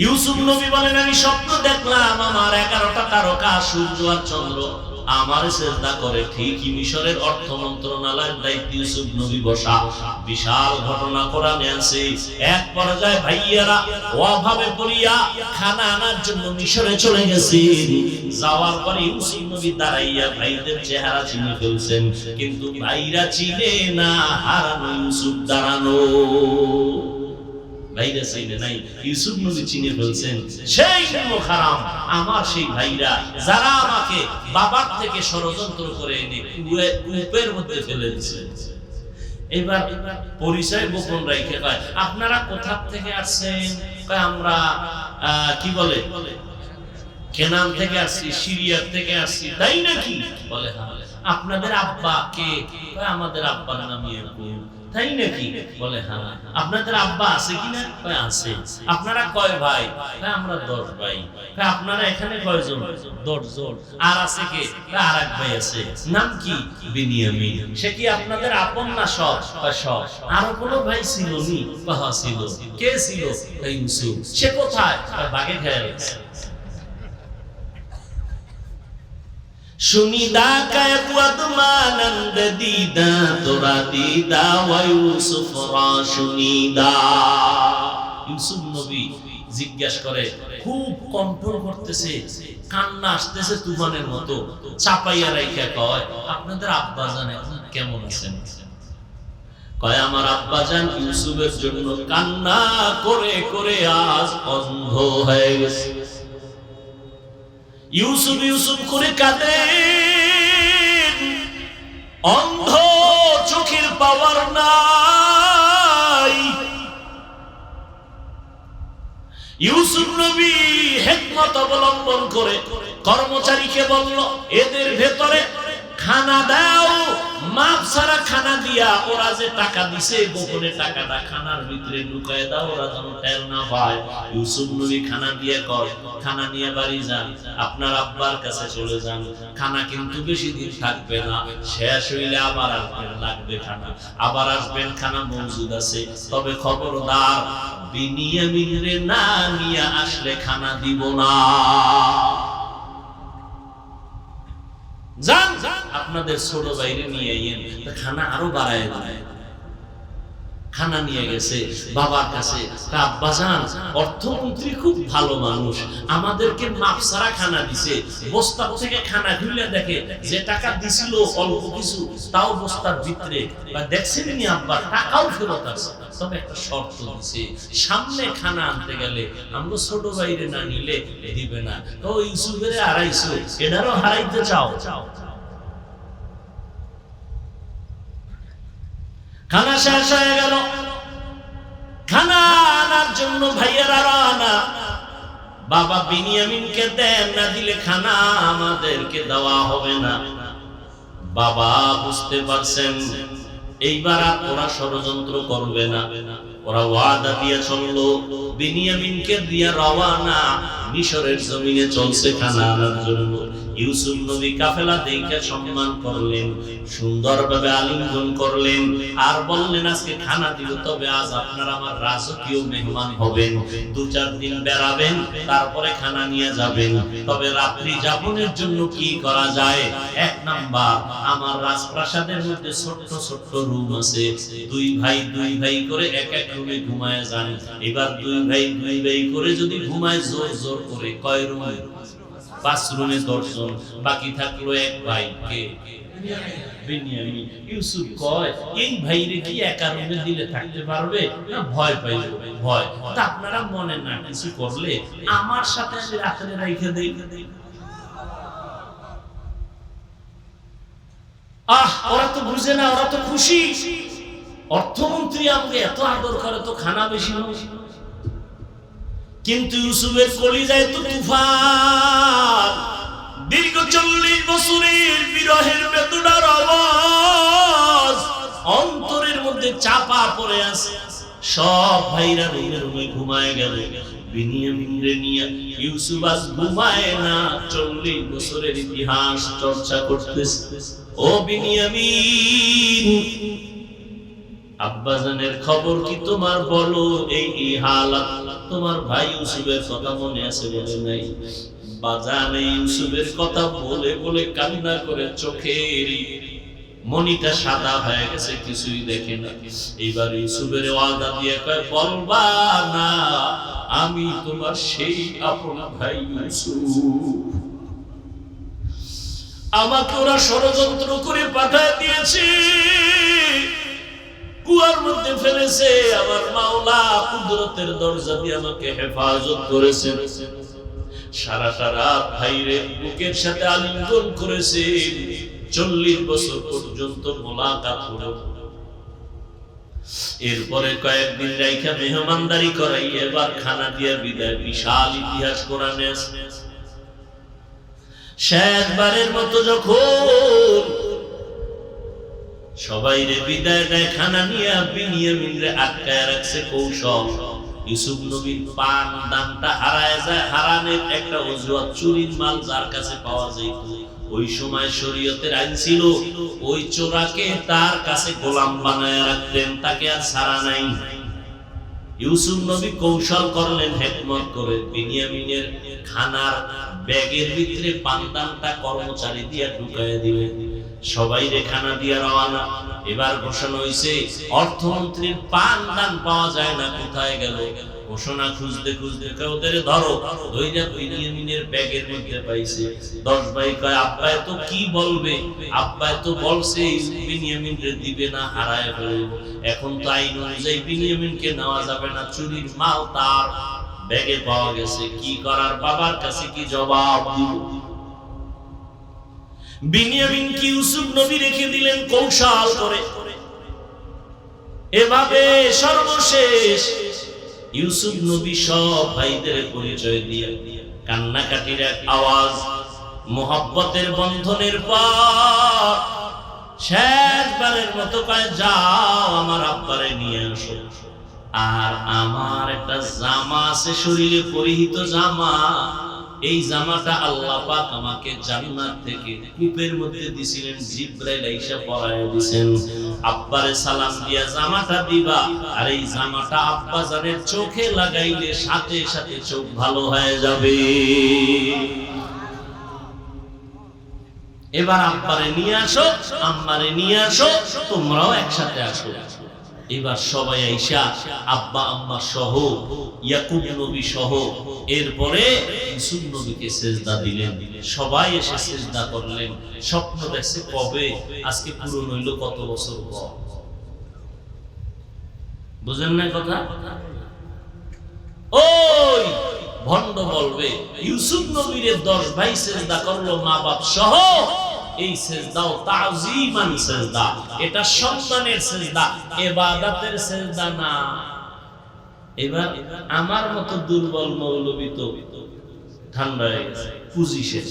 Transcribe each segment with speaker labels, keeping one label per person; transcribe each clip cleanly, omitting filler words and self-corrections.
Speaker 1: ইউসুফ নবী বলেন, আমি স্বপ্ন দেখলাম আমার 11টা তারকা সূর্য আর চন্দ্র আমার সিজদা করে। ঠিকই মিশরের অর্থ মন্ত্রণালয়ের দায়িত্বে ইউসুফ নবী বসা। বিশাল ঘটনা কোরআনে আছে। এক পর্যায়ে ভাইয়েরা অভাবে পড়িয়া খানা আনার জন্য মিশরে চলে গেছেন। যাওয়ার পরে ইউসুফ নবী দাঁড়াইয়া ভাইদের চেহারা চিনে ফেলছেন, কিন্তু ভাইরা চিনে না হারানো ইউসুফ দাঁড়ানো। ভাইরা চিনে নাই, ইউসুফ নবী চিনে ফেলছেন। সেই মুখারাম আমার সেই ভাইরা যারা আমাকে বাবার থেকে ষড়যন্ত্র করে এনে কূপের মধ্যে ফেলে দিয়েছে। এবার পরিচয় গোপন রেখে কয়, আপনারা কোথা থেকে আসছেন? কয় আমরা কি বলে কেনান থেকে আসছি, সিরিয়ার থেকে আসছি। তাই নাকি? বলে হ্যাঁ। আপনাদের আব্বা কে? কয় আমাদের আব্বার নাম ইয়াকুব। তাই নাকি? বলে হ্যাঁ। আপনাদের আব্বা আছে কিনা? কয় আছে। আপনারা কয় ভাই? কয় আমরা 10 ভাই। কয় আপনারা এখানে কয়জন? 10 জন। আর আছে কে? কয় আরেক ভাই আছে। নাম কি? বিনিয়ামিন। সে কি আপনাদের আপন না সব? কয় সব। আর কোনো ভাই ছিল নি? কয় হ্যাঁ ছিল। কে ছিল? কয় ইউসুফ। সে কোথায়? কয় বাগে খেয়ে গেছে। শুনিদা কায় পুয়াদমানন্দ দিদা তোরা দিদা ওয়া ইউসুফ রা শুনিদা। ইউসুফ নবী জিজ্ঞাসা করে, খুব কন্ট্রোল করতেছে, কান্না আসতেছে তুফানের মতো, চাপাইয়া রাইখা কয়, আপনাদের আব্বাজান এখন কেমন আছেন? কয় আমার আব্বাজান ইউসুফের জন্য কান্না করে করে আজ অন্ধ হয়ে গেছে। ইউসুফ ইউসুফ করে কাঁদেন, অন্ধ, চোখের পাওয়ার নাই। ইউসুফ নবী হিকমত অবলম্বন করে কর্মচারীকে বলল, এদের ভেতরে খানা দাও। মাপ ছাড়া খানা দিয়া ওরা যে টাকা দিছে গোপনে টাকাটা খানার ভিতরে ঢুকায় দাও, ওরা যেন টের না পায়। ইউসুফ নবী খানা দিয়ে কয়, খানা নিয়ে বাড়ি যান, আপনার আব্বার কাছে চলে যান। খানা কিন্তু বেশি দিন থাকবে না, শেষ হইলে আবার আসবেন, লাগবে খানা, আবার আসবেন, খানা মজুদ আছে। তবে খবরদার বিনিয়ামিনরে না নিয়ে আসলে খানা দিব না। যান আপনাদের ছোট বাইরে নিয়ে আইয়েন, খানা আরো বাড়ায় দেয়। খানা নিয়ে গেছে বাবার কাছে। আব্বাজান অর্থমন্ত্রী খুব ভালো মানুষ, আমাদেরকে মাপ ছাড়া খানা দিছে। বস্তা থেকে খানা খুলে দেখে যে টাকা দিছিল অল্প কিছু, তাও বস্তার ভিতরে। দেখছেন নি আব্বা, টাকাও ফেরত আছে, তবে একটা শর্ত দিছে, সামনে খানা আনতে গেলে আমরা ছোট বাইরে না নিলে দিবে না। তো ইউসুফের হারাইছো, এটারও হারাইতে চাও? খানা শেষ হয়ে গেল। খানা আনার জন্য ভাইয়েরা রানা। বাবা বিনিয়ামিনকে দেন, না দিলে খানা আমাদেরকে দেওয়া হবে না। বাবা বুঝতে পারছেন এইবার আর ওরা ষড়যন্ত্র করবে না। ওরা ওয়াদা দিয়ে চললো, বিনিয়ামিনকে দিয়ে রওয়ানা মিশরের জমিনে চলছে খানা আনার জন্য। ইউসুফ নবী কাফেলা দেখে সম্মান করলেন, সুন্দরভাবে আলিঙ্গন করলেন, আর বললেন আজকে খানা দিব, তবে আজ আপনারা আমার রাজকীয় মেহমান হবেন। 2-4 দিন বেড়াবেন, তারপরে খানা নিয়ে যাবেন। তবে রাত্রি যাপনের জন্য কি করা যায়? 1 নাম্বার, আমার রাজপ্রাসাদের মধ্যে ছোট্ট ছোট্ট রুম আছে, 2 ভাই করে এক এক রুমে ঘুমায় যান। এবার 2 ভাই করে যদি ঘুমায় জোর জোর করে, কয় রুম? 5 রুমে 10 জন, বাকি থাকলো 1 ভাই, কে? বিনিয়ামিন। ইউসুফ কয়, এই ভাইরে কি একা রুমে দিলে থাকতে পারবে না? ভয় পাইল, ভয়। তা আপনারা মনে না কিছু করলে আমার সাথে আমি রাতে রাইখে দেই। ওরা তো বুঝে না, ওরা তো খুশি। অর্থমন্ত্রী আমাকে এত আদর করে, তো খানা বেশি নয়। কিন্তু ইউসুফের কলিজায় তো তুফান। দীর্ঘ 40 বছরের বিরহের বেদনার আওয়াজ অন্তরের মধ্যে চাপা পড়ে আছে। সব ভাইরা রুমে রুমে ঘুমায় গেল। বিনিয়ামিনরে নিয়ে ইউসুফ আজ ঘুমায় না, 40 বছরের ইতিহাস চর্চা করতেছে। ও বিনিয়ামিন, আব্বাজানের খবর কি তোমার, বলো এই হালাত। তোমার ভাই ইউসুফের কথা মনে আছে বলে নাই? বাজান এই ইউসুফের কথা বলে বলে কান্না করে চোখের মনিটা সাদা হয়ে গেছে, কিছুই দেখে না। এইবার ইউসুফের ওয়াদা দিয়ে কয়, বলবা না আমি তোমার সেই আপন ভাই ইউসুফ। আমাকে ওরা ষড়যন্ত্র করে পাঠিয়ে দিয়েছে, কুয়ার মধ্যে ফেলেছে। আমার মাওলা কুদরতের দরজা দিয়ে আমাকে হেফাজত করেছে। সারাটা রাত ভাইরে বুকের সাথে আলিঙ্গন করেছে। 40 বছর পর্যন্ত মোলাকাত হলো। এরপরে কয়েকদিন রাইখা মেহমানদারি করাই এবার খানা দিয়ে বিদায়। বিশাল ইতিহাস কোরআনে আছে। শেষবারের মতো যখন সবাই রে বিদায় দেয়, খানা নিয়ে বিনিয়ামিন রে আটকায় রাখছে কৌশল। ইউসুফ নবীর পান দানটা হারায় যায়। হারানের একটা অজুহাত, চুরির মাল যার কাছে পাওয়া যেত। ওই সময় শরীয়তের আইন ছিল ওই চোরাকে তার কাছে গোলাম বানায় রাখতেন, তাকে আর ছাড়া নাই। ইউসুফ নবী কৌশল করলেন হিকমত করে, বিনিয়ামিনের খানার ব্যাগের ভিতরে পানদানটা কর্মচারী দিয়ে ঢুকায় দিলেন। সবাই রে খানা দিয়ে রওনা। এবার ঘোষণা হইছে অর্থমন্ত্রীর পানদান পাওয়া যায় না, কোথায় গেল? ঘোষণা খুঁজতে খুঁজতে ওদের ধরো, ধইরা বিনিয়ামিনের ব্যাগের মধ্যে পাইছে। 10 ভাই কয়, আব্বা তো কি বলবে? আব্বা তো বলছে বিনিয়ামিন রে দিবে না, হারায় ফেলব। এখন তো আইন অনুযায়ী বিনিয়ামিনকে নেওয়া যাবে না, চুরির মাল তার ব্যাগে পাওয়া গেছে। কি করার? বাবার কাছে কি জবাব দিব? বিনিয়ামিন কি ইউসুফ নবী রেখে দিলেন কৌশল করে। এভাবে সর্বশেষ ইউসুফ নবী সব ভাইদের পরিচয় দিয়ে কান্নাকাটির এক আওয়াজ, মোহাব্বতের বন্ধনের পর শেষবারের মতো কয়, যাও আমার আব্বারে নিয়ে আসো। আর আমার একটা জামা আছে, শরীরে পরিহিত জামা। এই জামাটা আল্লাহ পাক আমাকে জান্নাত থেকে কূপের মধ্যে দিছিলেন, জিবরাইল আইসা পরায় দিবেন। আব্বারে সালাম দিয়া জামাটা দিবা। আর এই জামাটা আব্বা জানের চোখে লাগাইলে সাথে সাথে চোখ ভালো হয়ে যাবে। এবার আব্বারে নিয়ে আসো, আম্মারে নিয়ে আসো, তোমরাও একসাথে আসো। এবার সবাই আইসা আব্বা আম্মা সহ, ইয়াকুব নবী সহ, এরপরে ইউসুফ নবীকে সিজদা দিলেন। সবাই এসে সিজদা করলেন। স্বপ্ন দেখছে কবে? আজকে পূরণ হইল কত বছর পর। বুঝেন না কথা? ওই ভণ্ড বলবে ইউসুফ নবীর 10 ভাই সিজদা করলো মা বাপ সহ। এই সিজদাও তাজিমান সিজদা, এটা সম্মানের সিজদা, ইবাদতের সিজদা না। এবার আমার মতো দুর্বল মৌলবী তো ঠান্ডা হয়ে গেছে, পুঁজি শেষ।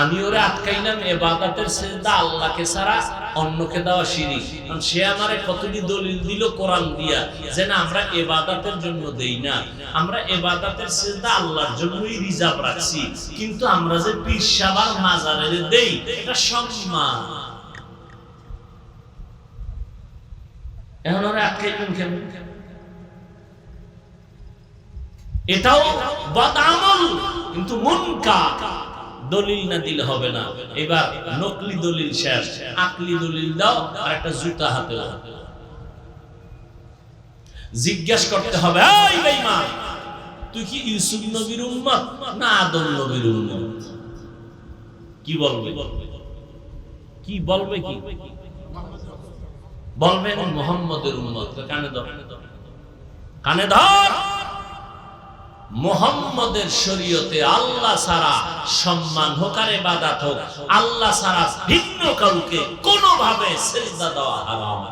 Speaker 1: আমি ওরে আটকাইলাম ইবাদতের সিজদা আল্লাহকে ছাড়া অন্যকে দেওয়া শিরক। কারণ সে আমারে কতটি দলিল দিল কোরআন দিয়া যে না আমরা ইবাদতের জন্য দেই না, আমরা ইবাদতের সিজদা আল্লাহর জন্যই রিজার্ভ রাখছি। কিন্তু আমরা যে পীর সাহেব মাজারে দেই এটা সম্মান। এখন ওরে আটকাইলাম কেন? এটাও বদআমল, কিন্তু মুনকার। দলিল না দিলে হবে না। এবার নকলি দলিল শেষ, আকলি দলিল দাও। আর একটা জুতা হাতে জিজ্ঞাসা করতে হবে, এই বেঈমান তুই কি ইউসুফ নবীর উম্মত না আদম নবীর উম্মত? কি বলবে? কি বলবে? কি বলবে? মুহাম্মদের উম্মত। কানে ধর, কানে ধর। মুহাম্মদের শরীয়তে আল্লাহ ছাড়া সম্মান হোক আর ইবাদত হোক, আল্লাহ ছাড়া ভিন্ন কাউকে কোনোভাবে সিজদা দেওয়া হারাম।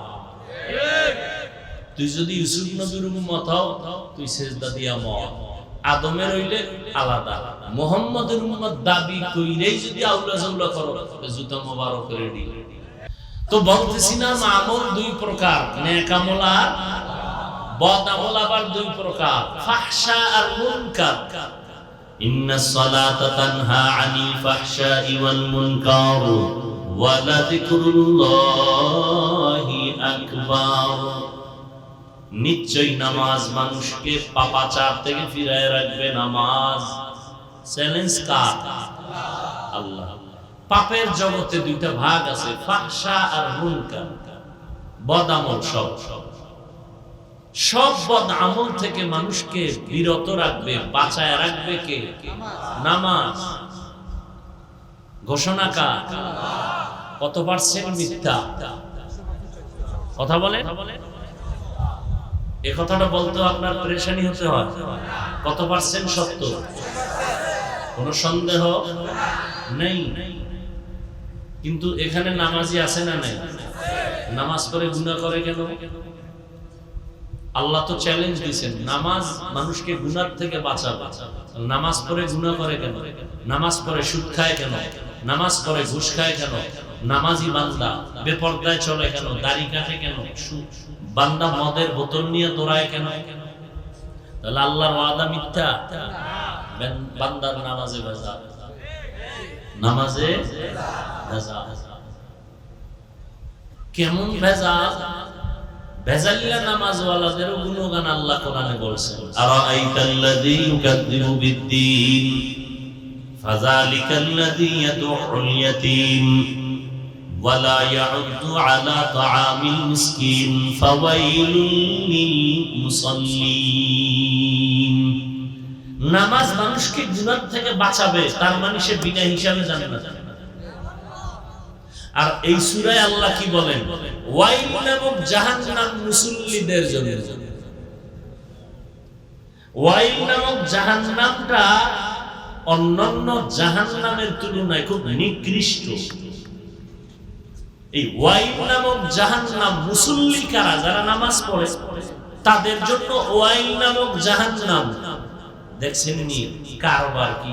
Speaker 1: তুই যদি ইউসুফ নবীর উম্মত হও, তুই সিজদা দিয়া মর। আদমের হইলে আলাদা, মুহাম্মদের উম্মত দাবি কইলেই যদি আউলা জাউলা করো, জুতা মোবারক রেডি। তো বলতেছি না আমল 2 প্রকার, নেক আমল আর বদ আমল আবার 2 প্রকার, ফাহশা আর মুনকার। ইন্নাস সালাতা তানহা আনিল ফাহশাই ওয়াল মুনকার ওয়া লাযিকরুল্লাহি আকবার। নিশ্চয়ই নামাজ মানুষকে পাপাচার থেকে ফিরায় রাখবে। নামাজ চ্যালেঞ্জ কার? আল্লাহ। পাপের জগতে দুইটা ভাগ আছে, ফাহশা আর মুনকার। বদ আমল, সব বদ আমল থেকে মানুষকে বিরত রাখবে, বাঁচায় রাখবে কে? নামাজ। ঘোষণা কার? কত পার্সেন্ট মিথ্যা কথা বলে? এ কথাটা বলতে আপনার পরেশানি হতে হয়। কত পার্সেন্ট সত্য? কোনো সন্দেহ নেই। কিন্তু এখানে নামাজি আছে না নাই? নামাজ পড়ে গুনাহ করে কেন? আল্লাহ তো চ্যালেঞ্জ দিয়েছেন, নামাজ মানুষকে গুনাহ থেকে বাঁচাবে। নামাজ পড়ে গুনাহ করে কেন? নামাজ পড়ে সুদ খায় কেন? নামাজ পড়ে ঘুষ খায় কেন? নামাজি বান্দা বেপরদায় চলে কেন? দাড়ি কাটে কেন? বান্দা মদের বোতল নিয়ে দৌড়ায় কেন? তাহলে আল্লাহর ওয়াদা মিথ্যা? বান্দার নামাজে ভেজাল, নামাজে ভেজাল। কেমন ভেজাল? ভেজালিয়া নামাজওয়ালাদেরও গুণগান আল্লাহ কোরআনে বলছেন। আরাআইতাল্লাযী ইউকাযযিবু বিদ্দীন ফাযালিকাল্লাযী ইয়াদউল ইয়াতীম ওয়ালা ইয়াউদ্দু আলা তাআমিল মিসকিন ফাওয়াইলুল লিল মুসাল্লিন। নামাজ মানুষকে গুনাহ থেকে বাঁচাবে, তার মানে সে বিনা হিসাবে জানে না। আর এই সূরায় আল্লাহ কি বলেন? ওয়াইল নামক জাহান্নাম মুসল্লিদের জন্য। ওয়াইল নামক জাহান্নামটা অন্যান্য জাহান্নামের তুলনায় খুব নিকৃষ্ট। এই ওয়াইল নামক জাহান্নাম মুসল্লি কারা? যারা নামাজ পড়ে তাদের জন্য ওয়াইল নামক জাহান্নাম। দেখছেন নি কারবার কি?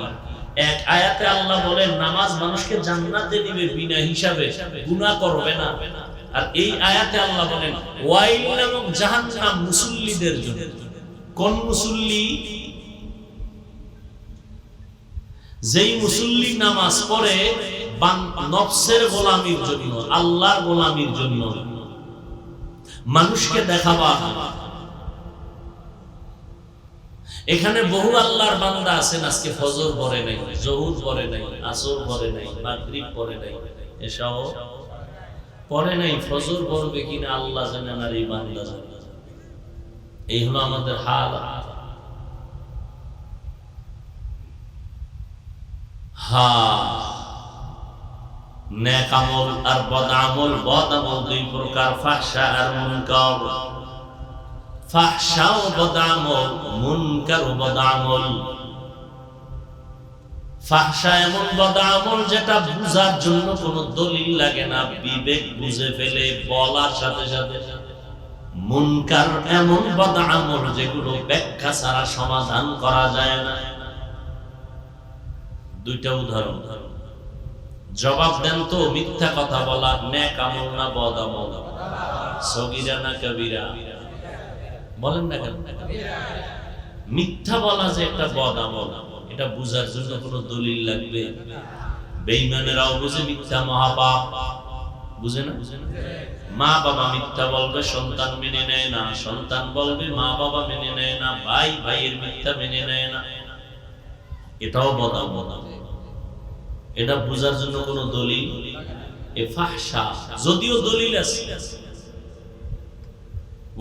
Speaker 1: এক আয়াতে আল্লাহ বলেন নামাজ মানুষকে জান্নাতে দিবে বিনা হিসাবে, গুনাহ করবে না। আর এই আয়াতে আল্লাহ বলেন ওয়াইল নামক জাহান্নাম মুসল্লিদের জন্য। কোন মুসল্লি? যেই মুসল্লি নামাজ পড়ে নফসের গোলামির জন্য, আল্লাহর গোলামির জন্য, মানুষকে দেখাবা। এখানে বহু আল্লাহর বান্দা আছেন আজকে ফজর পড়ে নাই, জোহর পড়ে নাই, আসর পড়ে নাই, মাগরিব পড়ে নাই, এশাও পড়ে নাই। ফজর পড়বে কিনা আল্লাহ জানেন আর এই বান্দা জানেন। এই হলো আমাদের হাল। নেক আমল আর বদ আমল। বদ আমল দুই প্রকার, ফাহশা আর মুনকার। ফাহশা ও বদ আমল, মুনকার ও বদ আমল। ফাহশা এমন বদ আমল যেটা বুঝার জন্য কোনো দলিল লাগে না, বিবেক বুঝে ফেলে বলার সাথে সাথে। মুনকার এমন বদ আমল যেগুলো ব্যাখ্যা ছাড়া সমাধান করা যায় না। দুইটা উদাহরণ জবাব দেন তো। মিথ্যা কথা বলা নেক আমল না বদ আমল? সগীরা না কবিরা? বলেন না কেন? মিথ্যা বলা যে একটা বদ আমল, এটা বুঝার জন্য কোনো দলিল লাগবে? বেঈমানেরাও বুঝে মিথ্যা মহাপাপ, বুঝে না? মা বাবা মিথ্যা বলবে, সন্তান মেনে নেয় না। সন্তান বলবে, মা বাবা মেনে নেয় না। ভাই ভাইয়ের মিথ্যা মেনে নেয় না, এটাও বদ আমল। এটা বুঝার জন্য কোনো দলিল? এ ফাহশা, যদিও দলিল আছে।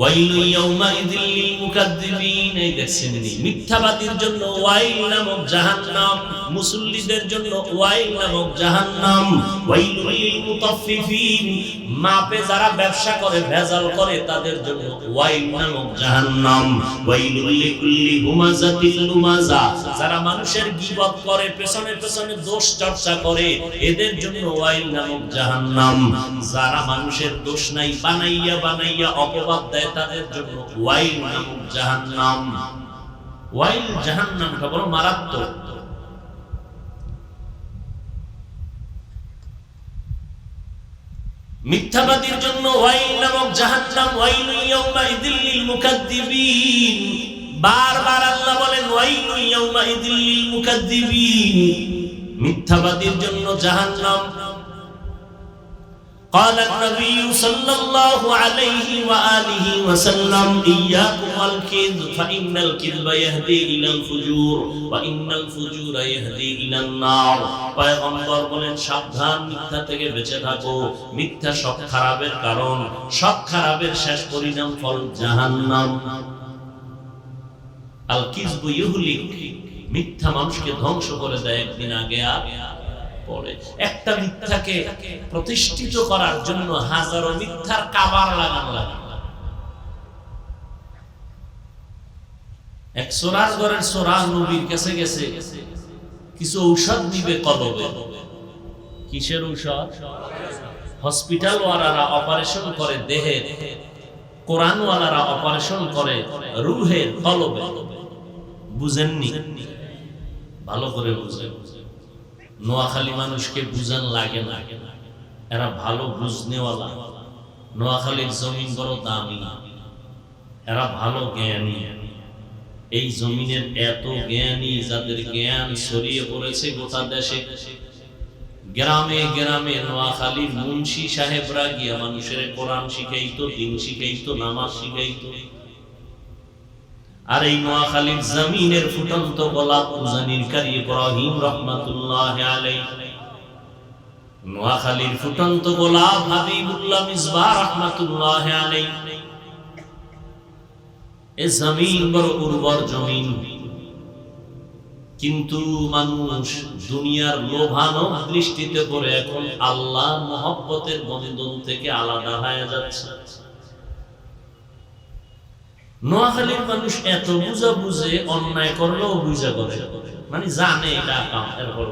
Speaker 1: ওয়াইলু ইয়াউমাইযিল লিল মুকাদ্দিবিন। এই দেখছেন নি মিথ্যাবাদীর জন্য ওয়াইল নামক জাহান্নাম, মুসল্লিদের জন্য ওয়াইল নামক জাহান্নাম। ওয়াইলু লিল মুতাফফিফিন, মাপে যারা ব্যবসা করে, ভেজাল করে, তাদের জন্য ওয়াইল নামক জাহান্নাম। ওয়াইলু লিকুল্লি হুমাযাতিল লুমাযা, যারা মানুষের গীবত করে, পেছনে পেছনে দোষ চর্চা করে, এদের জন্য ওয়াইল নামক জাহান্নাম। যারা মানুষের দোষ নাই বানাইয়া বানাইয়া অপবাদ দেয়, তাদের জন্য ওয়াইল নামক জাহান্নাম। ওয়াইল জাহান্নামটা বড় মারাত্মক। মিথ্যাবাদীর জন্য ওয়াইল নামক জাহান্নাম। ওয়াইলু ইয়াউমাইযিল লিল মুকাদ্দিবিন। বারবার আল্লাহ বলেন ওয়াইলু ইয়াউমাইযিল লিল মুকাদ্দিবিন, মিথ্যাবাদীর জন্য জাহান্নাম। قال النبي صلى الله عليه وآله وسلم إياكم والكذب فإن الكذب يهدي إلى الفجور وإن الفجور يهدي إلى النار পয়গম্বর বলেন সাবধান মিথ্যা থেকে বেঁচে থাকো মিথ্যা সব খারাপের কারণ সব খারাপের শেষ পরিণাম ফল জাহান্নাম আল কিযবু ইউহলিক মিথ্যা মানুষকে ধ্বংস করে দেয় একদিন আগে পড়ে একটা মিথ্যাকে প্রতিষ্ঠিত করার জন্য হাজারো মিথ্যার কাবার লাগানো লাগে এক সোরার ঘরের সোরা নবীর কাছে গেছে কিছু ঔষধ নিবে কলবে কিসের ঔষধ হসপিটাল ওয়ালারা অপারেশন করে দেহের কোরআন ওয়ালারা অপারেশন করে রূহের কলবে বুঝেননি ভালো করে বুঝেন নোয়াখালী মানুষকে বুঝান লাগে না এরা ভালো বুঝনেওয়ালা নোয়াখালীর জমিন বড় দামি এরা ভালো জ্ঞানী এই জমিনের এত জ্ঞানী যাদের জ্ঞান ছড়িয়ে পড়েছে গোটা দেশে গ্রামে গ্রামে নোয়াখালীর মুন্সি সাহেবরা গিয়া মানুষের কোরআন শিখাইতো দিন শিখাইতো নামাজ শিখাইতো আর এই নোয়াখালীর জমিনের ফুটন্ত গোলাপ উজানির কারি ইব্রাহিম রাহমাতুল্লাহ আলাইহি নোয়াখালীর ফুটন্ত গোলাপ হাবিবুল্লাহ মিসবাহ রাহমাতুল্লাহ আলাইহি এই জমিন বড় উর্বর জমিন কিন্তু মানুষ দুনিয়ার লোভানক দৃষ্টিতে পড়ে এখন আল্লাহর মহব্বতের বন্ধন থেকে আলাদা হয়ে যাচ্ছে নোয়াখালীর মানুষ এত বুঝা বুঝে অন্যায় করলেও বুঝা করে মানে জানে এটা কাম এরপর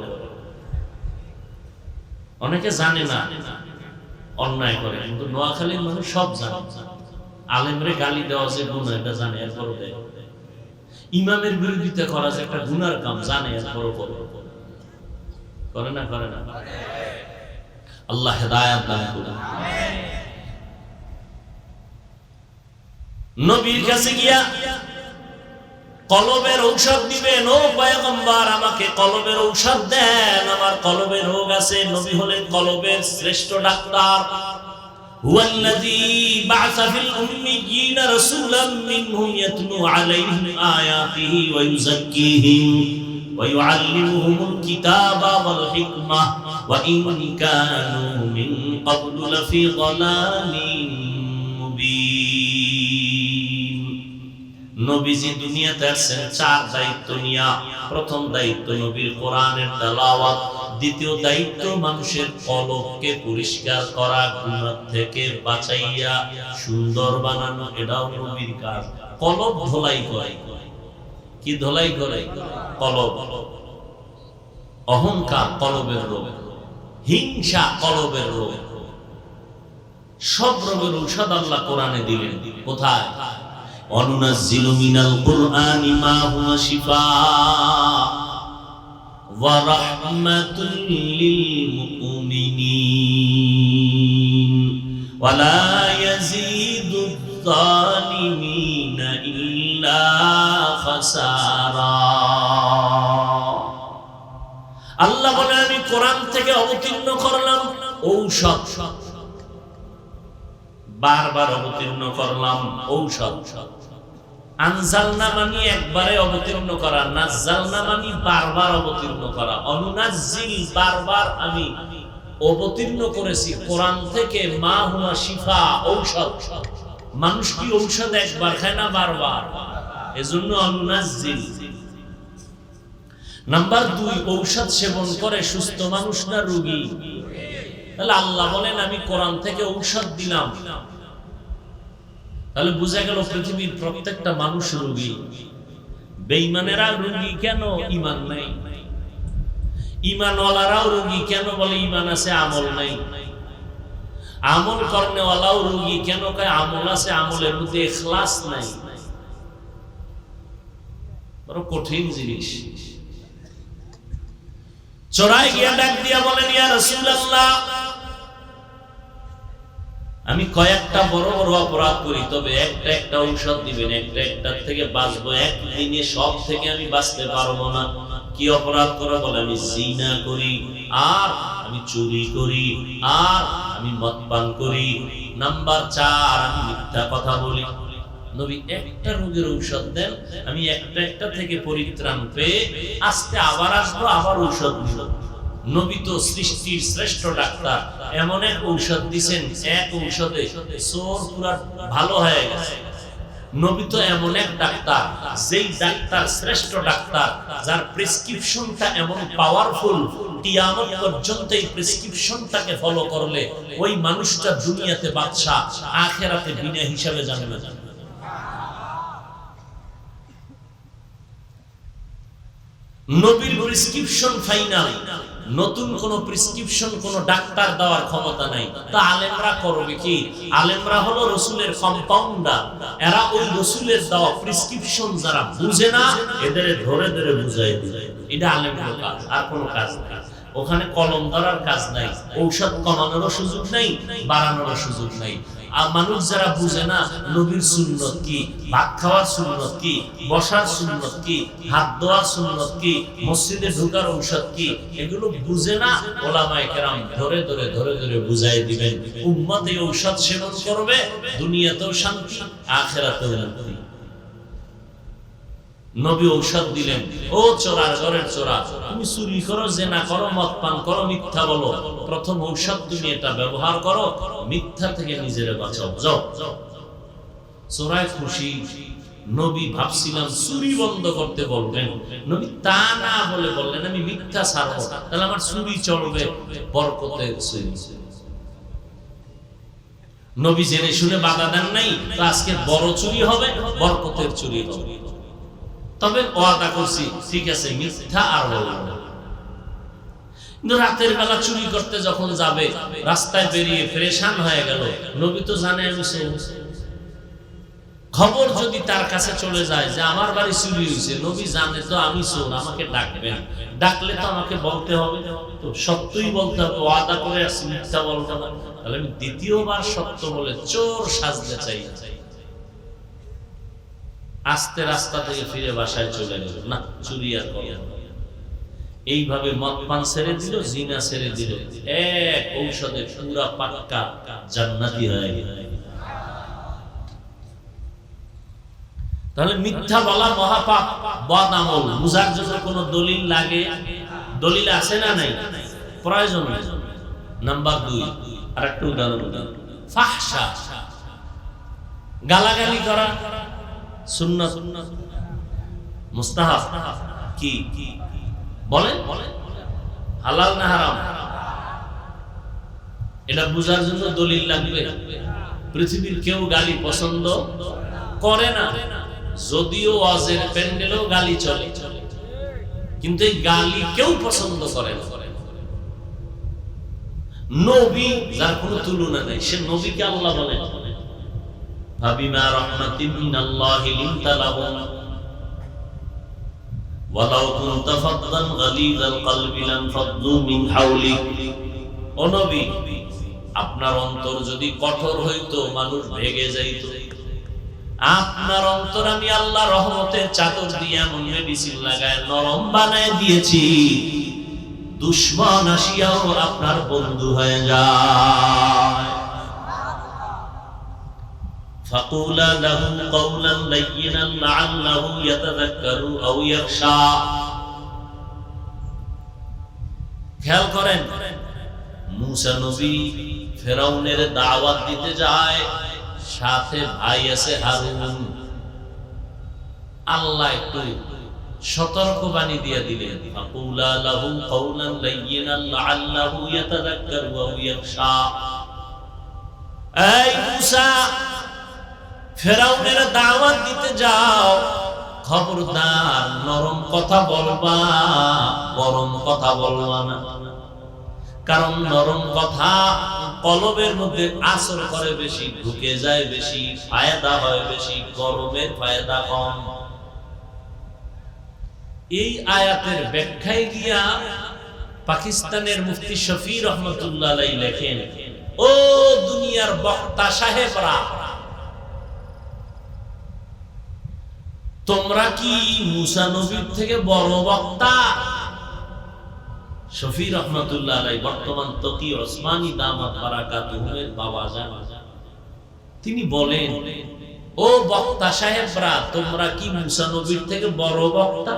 Speaker 1: অনেকে জানে না অন্যায় করে কিন্তু নোয়াখালীর মানুষ সব জানে আলেমরে গালি দেওয়া যে গুনাহ এটা জানে এরপর দেয় ইমামের বিরোধিতা করা যে একটা গুনার কাম জানে এরপর করে না আল্লাহ হেদায়েত দান করুন নবীর কাছে গিয়া কলবের ঔষধ দিবেন ও পয়গম্বর আমাকে কলবের ঔষধ দেন আমার কলবের রোগ আছে নবী হলেন কলবের শ্রেষ্ঠ ডাক্তার হুয়াল্লাযী বা'সা ফিল উম্মিয়িনা রাসূলাম মিনহুম ইয়াতলু আলাইহিম আয়াতিহি ওয়া ইউযাক্কিহিম ওয়া ইউআল্লিমুহুমুল কিতাবা ওয়াল হিকমাহ ওয়া ইন কানু মিন ক্বাবলু লাফি যালালিন মুবিন নবীজি দুনিয়াতে আসেন চার দায়িত্ব নিয়া প্রথম দায়িত্ব নবীর কোরআনের তেলাওয়াত দ্বিতীয় দায়িত্ব মানুষের কলবকে পরিষ্কার করা গুনাহ থেকে বাঁচাইয়া সুন্দর বানানো এটাও নবীর কাজ কলব ধোলাই করে কি ধোলাই করে কলব অহংকার কলবের রোগ হিংসা কলবের রোগ সব রোগের ঔষধ আল্লাহ কোরআনে দিলেন কোথায় অনুনাজ্জিলু মিনাল কুরআনি মা হুয়া শিফা ওয়া রাহমাতুল লিল মুমিনিন ওয়া লা ইয়াজিদুয যালিমিনা ইল্লা খাসারা আল্লাহ বলে আমি কোরআন থেকে অবতীর্ণ করলাম ঔষধ বারবার অবতীর্ণ করলাম ঔষধ আনজালনা মানে একবারে অবতীর্ণ করা নাজ্জালনা মানে বারবার অবতীর্ণ করা অনুনাজ্জিল বারবার আমি অবতীর্ণ করেছি কোরআন থেকে মা হুয়া শিফা ঔষধ মানুষ কি ঔষধ একবার খায় না বারবার এজন্য অনুনাজ্জিল নাম্বার 2 ঔষধ সেবন করে সুস্থ মানুষ না রোগী তাহলে আল্লাহ বলেন আমি কোরআন থেকে ঔষধ দিলাম তাহলে বোঝা গেল পৃথিবীর প্রত্যেকটা মানুষ রোগী বেঈমানেরা রোগী কেন ঈমান নাই ঈমানওয়ালারাও রোগী কেন বলে ঈমান আছে আমল নাই আমল করনেওয়ালাও রোগী কেন কয় আমল আছে আমলের মধ্যে ইখলাস নাই বড় কঠিন জিনিস চড়াই গিয়া ডাক দিয়া বলেন ইয়া রাসূলুল্লাহ আমি কয়েকটা বড় বড় অপরাধ করি তবে একটা ঔষধ দিবেন একটা থেকে বাঁচবো একদিনে সব থেকে আমি বাঁচতে পারবো না কি অপরাধ করে বলে আমি জিনা করি আর আমি চুরি করি আর আমি মদ পান করি। নাম্বার 4, আমি মিথ্যা কথা বলি। নবী একটা রোগের ঔষধ দেন, আমি একটা থেকে পরিত্রাণ পেয়ে আস্তে আবার আসবো, আবার ঔষধ দিব। নবী তো সৃষ্টির শ্রেষ্ঠ ডাক্তার, এমন এক ঔষধ দিবেন, এক ঔষধে চোর পুরা ভালো হয়ে গেছে। নবী তো এমন এক ডাক্তার, যেই ডাক্তার শ্রেষ্ঠ ডাক্তার, যার প্রেসক্রিপশনটা এমন পাওয়ারফুল, কিয়ামত পর্যন্ত এই প্রেসক্রিপশনটাকে ফলো করলে ওই মানুষটা দুনিয়াতে বাদশা, আখিরাতে বিনা হিসাবে জানবে। নবীর প্রেসক্রিপশন ফাইনাল, নতুন কোন প্রেসক্রিপশন কোন ডাক্তার দেওয়ার ক্ষমতা নাই। তা আলেমরা করবে কি? আলেমরা হলো রাসূলের কম্পাউন্ডার, এরা ওই রাসূলের দেওয়া প্রেসক্রিপশন যারা বুঝে না এদের ধরে ধরে বুঝাই দিবে। এটা আলেমের কাজ, আর কোনো কাজ নাই। ওখানে কলম ধরার কাজ নাই, ঔষধ কমানোর সুযোগ নাই, বাড়ানোর সুযোগ নাই। আর মানুষ যারা বুঝে না নবীর সুন্নত কি, ভাত খাওয়ার সুন্নত কি, বসার সুন্নত কি, হাত ধোয়ার সুন্নত কি, মসজিদে ঢোকার ঔষধ কি, এগুলো বুঝে না। ওলামায়ে কেরাম ধরে ধরে ধরে ধরে বুঝাই দিবেন। উম্মত এই ঔষধ সেবন করবে, দুনিয়াতেও শান্তি, আখিরাতেও শান্তি। নবী ঔষধ দিলেন, ও চোরার ঘরের চোরা, তুমি চুরি করো, জেনা করো, মদ পান করো, মিথ্যা বলো, প্রথম ঔষধ তুমি এটা ব্যবহার করো, মিথ্যা থেকে নিজেরে বাঁচাও, যাও। চোরায় খুশি। নবী ভাবছিলাম চুরি বন্ধ করতে বলবেন, নবী তা না বলে বললেন আমি মিথ্যা ছাড়বো, তাহলে আমার চুরি চলবে, বরকতের চুরি। নবী জেনে শুনে বাধা দেন নাই, তো আজকে বড় চুরি হবে, বরকতের চুরি হবে। তবে ওয়াদা করছি, ঠিক আছে মিথ্যা আর বলবো না। কিন্তু রাতের বেলা চুরি করতে যখন যাবে, রাস্তায় বেরিয়ে পেরেশান হয়ে গেল, নবী তো জানে আমি চোর। খবর যদি তার কাছে চলে যায় যে আমার বাড়ি চুরি হয়েছে, নবী জানে তো আমি চোর, আমাকে ডাকবেন, ডাকলে তো আমাকে বলতে হবে, তো সত্যই বলতে হবে, ওয়াদা করে আসছি মিথ্যা বলতে হবে। তাহলে আমি দ্বিতীয়বার সত্য বলে চোর সাজতে চাই। আস্তে রাস্তা থেকে ফিরে বাসায় চলে গেল, না চুরি আর করবে না। এইভাবে মদ পান ছেড়ে দিল, জিনা ছেড়ে দিল, এক ঔষধে পুরা পাক্কা জান্নাতি হয়ে গেল। তাহলে মিথ্যা বলা মহাপাপ, বদ আমল। বুঝার জন্য কোন দলিল লাগে? দলিল আছে না নাই? প্রয়োজন নেই। নাম্বার 2, আর একটু উদাহরণ দিন, ফাহশা, গালাগালি করা সুন্নাত, মুস্তাহাব কি বলেন? হালাল না হারাম? এটা বুঝার জন্য দলিল লাগবে? পৃথিবীর কেউ গালি পছন্দ করে না, যদিও ওয়াজের প্যান্ডেলেও গালি চলে, কিন্তু এই গালি কেউ পছন্দ করে না। নবী যার কোনো তুলনা নেই, সে নবীকে আল্লাহ বলেন ফাবিমা রাহমাতিন মিনাল্লাহি লিনতা লাহুম ওয়ালাউ কুনতা ফাদ্দান গালিযাল কলবি লানফাদ্দু মিন হাওলিক। ও নবী, আপনার অন্তর যদি কঠোর হইতো মানুষ ভেগে যাইতো। আপনার অন্তর আমি আল্লাহ রহমতের চাদর দিয়ে এমন মেডিসিন লাগায় নরম বানায় দিয়েছি, দুশমন আসিয়াও আপনার বন্ধু হয়ে যায়। ফাকুলা লাহু কাওলান লাইয়িনান লাআল্লাহু ইয়াতাযাক্কারু আও ইয়াখশা। খেয়াল করেন, মুসা নবী ফেরাউনের দাওয়াত দিতে যায়, সাথে ভাই আছে হারুন। আল্লাহ একটু সতর্কবাণী দিয়ে দিলেন, ফাকুলা লাহু কাওলান লাইয়িনান লাআল্লাহু ইয়াতাযাক্কারু আও ইয়াখশা। এই মুসা, ফেরাউনের দাওয়াত দিতে যাও, খবরদার নরম কথা বলবা, গরম কথা বলবা না। কারণ নরম কথা কলবের মধ্যে আসর করে বেশি, ঢুকে যায় বেশি, ফায়দা হয় বেশি, গরমের ফায়দা কম। এই আয়াতের ব্যাখ্যায় গিয়া পাকিস্তানের মুফতি শফি রহমতুল্লাহ আলাইহি লেখেন, ও দুনিয়ার বক্তা সাহেবরা, তোমরা কি মুসা নবীর থেকে বড় বক্তা? শফি রহমাতুল্লাহ আলাইহি বর্তমান তকি ওসমানী দামাত বারাকাতুহুমের বাবা যান, তিনি বলেন, ও বক্তা সাহেবরা, তোমরা কি মুসা নবীর থেকে বড় বক্তা?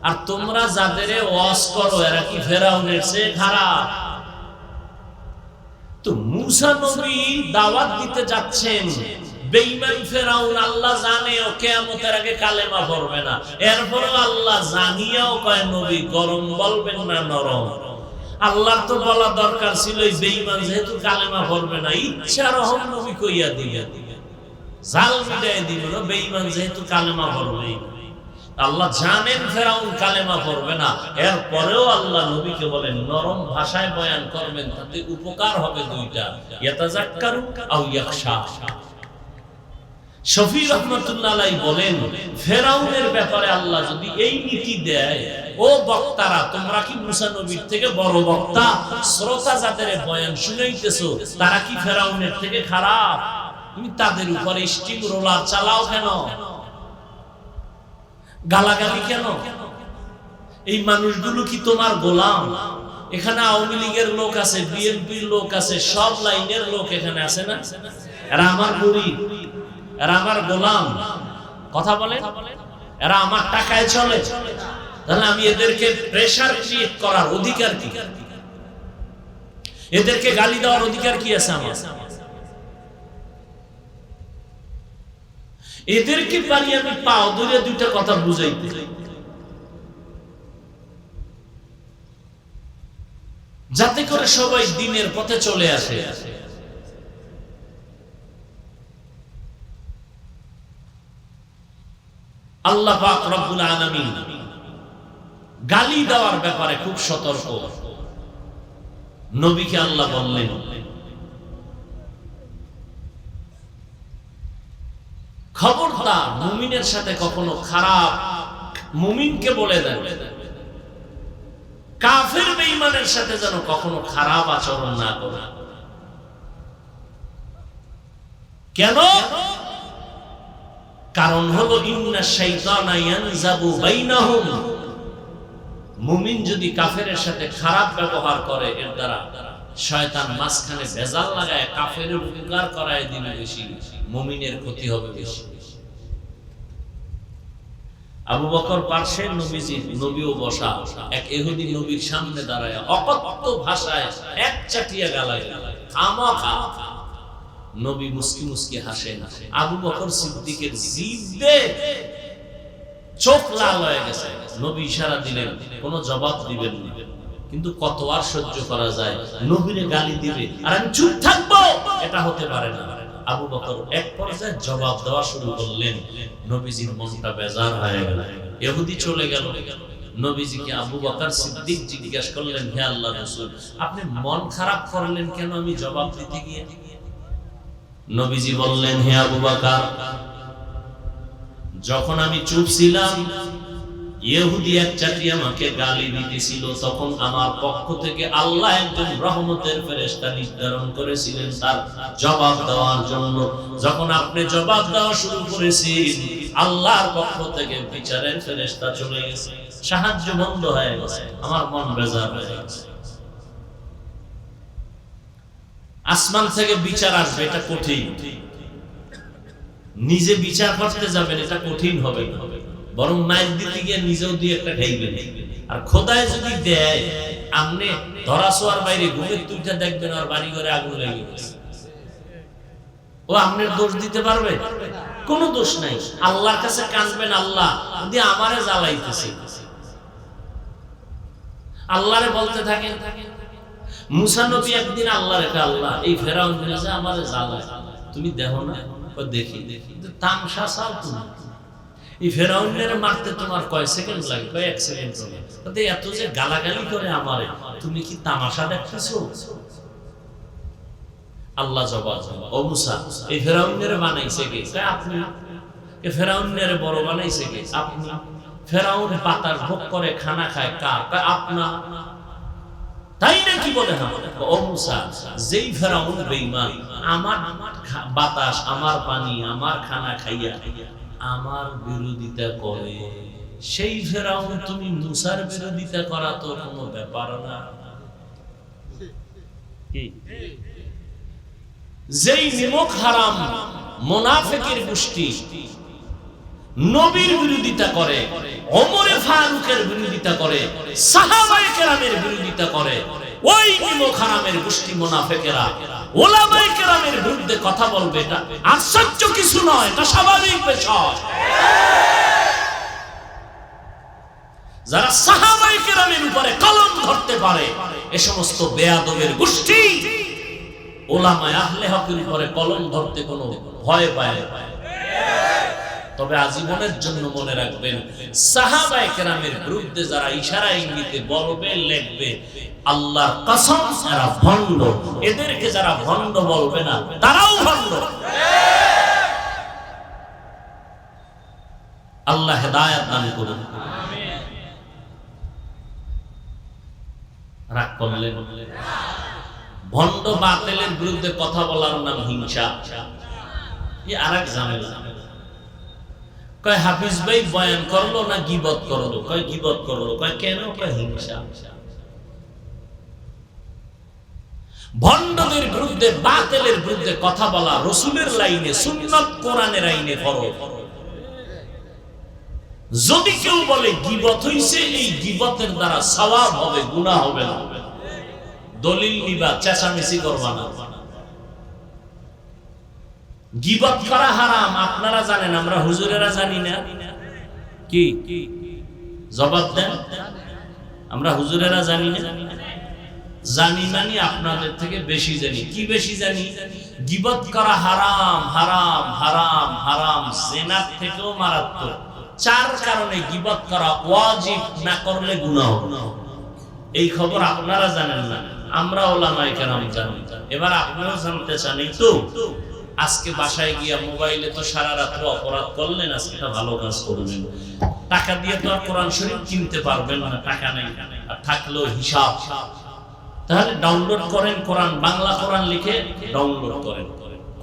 Speaker 1: আর তোমরা যাদের ওয়াজ করো এরা কি ফেরাউনের চেয়ে খারাপ? তো মুসা নবী দাওয়াত দিতে যাচ্ছেন, বেঈমান ফেরাউন আল্লাহ জানে ও কিয়ামতের আগে কালেমা পড়বে না, এরপরও আল্লাহ জানিয়াও কয় নবী গরম বলবেন না নরম। আল্লাহর তো বলা দরকার ছিল এই বেঈমান যেহেতু কালেমা পড়বে না, ইচ্ছা রহম নবী কইয়া দিবেন, জাল মিটাই দিবেন, বেঈমান যেহেতু কালেমা পড়বে। আল্লাহ জানেন ফেরাউন কালেমা পড়বে না, এরপরেও আল্লাহ নবীকে বলেন নরম ভাষায় বয়ান করবেন, তাতে উপকার হবে দুইটা, ইয়াতাযাক্কারু আও ইয়াখশা। শফি রহমাতুল্লাহ আলাইহি বলেন, ফেরাউনের ব্যাপারে আল্লাহ যদি এই নীতি দেয়, ও বক্তারা তোমরা কি মুসা নবীর থেকে বড় বক্তা? শ্রোতা যাদের বয়ান শুনাইতেছো তারা কি ফেরাউনের থেকে খারাপ? তুমি তাদের উপরে স্টিম রোলার চালাও কেন? গালাগালি কেন? এই মানুষগুলো কি তোমার গোলাম? এখানে আওয়ামী লীগের লোক আছে, বিএনপির লোক আছে, সব লাইনের লোক এখানে আছে না? এরা আমার মুরিদ, এরা আমার গোলাম। কথা বলে, এরা আমার টাকায় চলে। তাহলে আমি এদেরকে প্রেসার ক্রিয়েট করার অধিকার কি? এদেরকে গালি দেওয়ার অধিকার কি আছে আমার? এদেরকে পারি আমি পাও ধরে দুইটা কথা বুঝাইতে, যাতে করে সবাই দ্বীনের পথে চলে আসে। আল্লাহ পাক রব্বুল আলামিন গালি দেওয়ার ব্যাপারে খুব সতর্ক। নবীকে আল্লাহ বললেন, খবরদার মুমিনের সাথে কখনো খারাপ, মুমিনকে বলে দেন কাফের বেঈমানের সাথে যেন কখনো খারাপ আচরণ না করে। কেন? কারণ হলো ইন্না শাইতানা ইয়ানজাবু বাইনাহুম, মুমিন যদি কাফেরের সাথে খারাপ ব্যবহার করে এর দ্বারা শয়তান মাঝখানে ভেজাল লাগায় কাফেরের উপকার করায় দিবে বেশি, মুমিনের ক্ষতি হবে বেশি। আবু বকর পার্শ্বে নবীজি, নবীও বসা, এক ইহুদি নবীর সামনে দাঁড়ায় অকথ্য ভাষায় এক চাটিয়া গালাগালি, খামাখা। নবী মুস্কি মুস্কি হাসেন। আবু বকর সিদ্দিকের জিহ্বে চোখ লাল হয়ে গেছে। নবী ইশারা দিলেন কোনো জবাব দিবেন না, কিন্তু কত আর সহ্য করা যায়? নবীরে গালি দিবে আর আমি চুপ থাকবো, এটা হতে পারে না। আবু বকর এক পর্যায়ে জবাব দেওয়া শুরু করলেন। নবীজির মনটা বেজার হয়ে গেল। ইহুদি চলে গেল। নবীজিকে আবু বকর সিদ্দিক জিজ্ঞাসা করলেন, হে আল্লাহর রাসূল, আপনি মন খারাপ করলেন কেন আমি জবাব দিতে গিয়ে? নবীজি বললেন, হে আবু বকর, যখন আমি চুপ ছিলাম ইহুদি এক চাটি আমাকে গালি দিতেছিল, তখন আমার পক্ষ থেকে আল্লাহ একজন রহমতের ফেরেশতা নির্ধারণ করেছিলেন তার জবাব দেওয়ার জন্য। যখন আপনি জবাব দেওয়া শুরু করেছেন, আল্লাহর পক্ষ থেকে বিচারের ফেরেশতা চলে গেছে, সাহায্য বন্ধ হয়ে গেছে, আমার মন বেজার হয়ে গেছে। আসমান থেকে বিচার আসবে, এটা কঠিন। নিজে বিচার করতে যাবেন, এটা কঠিন হবে না, বরং মাইল দিতে গিয়ে নিজেও দিয়ে একটা খাইবেন। আর খোদায় যদি দেয়, আপনি ধরা ছোঁয়ার বাইরে ঘুমের তুইটা দেখবেন আর বাড়ি ঘরে আগুন লেগে গেছে, ও আপনার দোষ দিতে পারবে? কোনো দোষ নাই। আল্লাহর কাছে কাঁদবেন, আল্লাহ যদি আমারে জ্বালাইতেছে, আল্লাহরে বলতে থাকেন। মুসা নবী একদিন আল্লাহর একটা, আল্লাহ এই ফেরাউন যে আমারে জ্বালায়, তুমি দেখো না? দেখি, কিন্তু তামসা চাও তুমি, এই ফেরাউনের মারতে তোমার কয় সেকেন্ড লাগে? কয় এক সেকেন্ড লাগে। এত যে গালাগালি করে আমারে, তুমি কি তামাশা দেখতেছো? আল্লাহ জবাব, ও মুসা, এই ফেরাউনের বানাইছে কে? আপনি। ফেরাউনের বড় বানাইছে কে? আপনি। ফেরাউন পাতার ভোগ করে খানা খায় কার? আপনা। তাই নাকি? বলে না। ও মুসা, যেই ফেরাউন বেঈমান আমার বাতাস, আমার পানি, আমার খানা খাইয়া আমার বিরোধিতা করে, সেই ফেরাউন তুমি মুসার বিরোধিতা করা তো কোনো ব্যাপার না। যেই নিমক হারাম মুনাফিকের গোষ্ঠী নবীর বিরোধিতা করে, ওমরে ফারুকের বিরোধিতা করে, সাহাবায়ে কেরামের বিরোধিতা করে, ওই নিমক হারামের গোষ্ঠী মুনাফিকেরা উলামায়ে কেরামের বিরুদ্ধে কথা বলবে, এটা আশ্চর্য কিছু নয়, এটা স্বাভাবিক বিষয়। যারা সাহাবায়ে কেরামের উপরে কলম ধরতে পারে, এই সমস্ত বেয়াদবের গোষ্ঠী উলামায়ে আহলে হকের উপরে কলম ধরতে কোনো ভয় পায় না। তবে আজীবনের জন্য মনে রাখবেন, সাহাবায়ে কেরামের বিরুদ্ধে যারা ইশারা ইঙ্গিতে বলবে, লিখবে, আল্লাহর কসম এরা ভণ্ড। এদেরকে যারা ভণ্ড বলবে না, তারাও ভণ্ড। আল্লাহ হেদায়েত দান করুন। রাগ করলেন? ভণ্ড বাতিলের বিরুদ্ধে কথা বলার নাম হিংসা। এই আরেক ঝামেলা। কয় হাফিজ ভাই বয়ান করলো না গীবত করলো? কয় গীবত করলো। কয় কেন? কয় হিংসা। ভণ্ডদের বিরুদ্ধে বাতিলের বিরুদ্ধে কথা বলা রাসূলের লাইনে, সুন্নাত কোরআনের আইনে ফরজ। যদি কেউ বলে গীবত হইছে, এই গীবতের দ্বারা সওয়াব হবে, গুনাহ হবে না। দলিল নিবা, চেঁচামেচি করবা না। গীবত করা হারাম আপনারা জানেন, আমরা হুজুরেরা জানি না। কি জবাব দেন? আমরা হুজুরেরা জানি না? জানি মানে আপনাদের থেকে বেশি জানি। কি বেশি জানি? গীবত করা হারাম, হারাম, হারাম, হারাম, জিনার থেকেও মারাত্মক। 4 কারণে গীবত করা ওয়াজিব, না করলে গুনাহ। এই খবর আপনারা জানেন না, আমরা উলামায়ে কেরাম জানি। এবার আপনারা জানতে চান তো? আজকে বাসায় গিয়া মোবাইলে তো সারা রাত অপরাধ করলেন, আজকে একটা ভালো কাজ করবেন। টাকা দিয়ে তো আর কোরআন শরীফ কিনতে পারবেন না, টাকা নেই, আর থাকলেও হিসাব। তাহলে ডাউনলোড করেন কোরআন, বাংলা কোরআন লিখে ডাউনলোড করেন,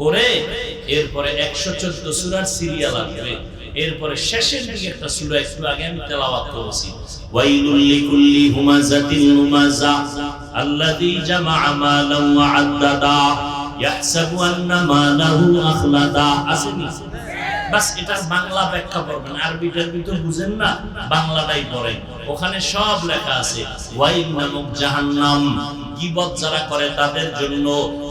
Speaker 1: করে এরপরে 114 সূরার সিরিয়াল আসবে। এরপরে শেষের দিকে একটা সূরা একটু আগে আমি তেলাওয়াত করেছি, ওয়াইলুল লিকুল্লি হুমাযাতিন লুমাযা আল্লাযী জামাআ মালান ওয়া আদ্দাদা ইয়াহসাবু আন্না মালাহু আখলাদা। আসেনি? বাস এটার বাংলা ব্যাখ্যা করবেন। আরবিটার ভিতর বুঝেন না, বাংলাটাই পড়েন। ওখানে সব লেখা আছে। ওয়াইল নামক জাহান্নাম, গীবত যারা করে তাদের জন্য,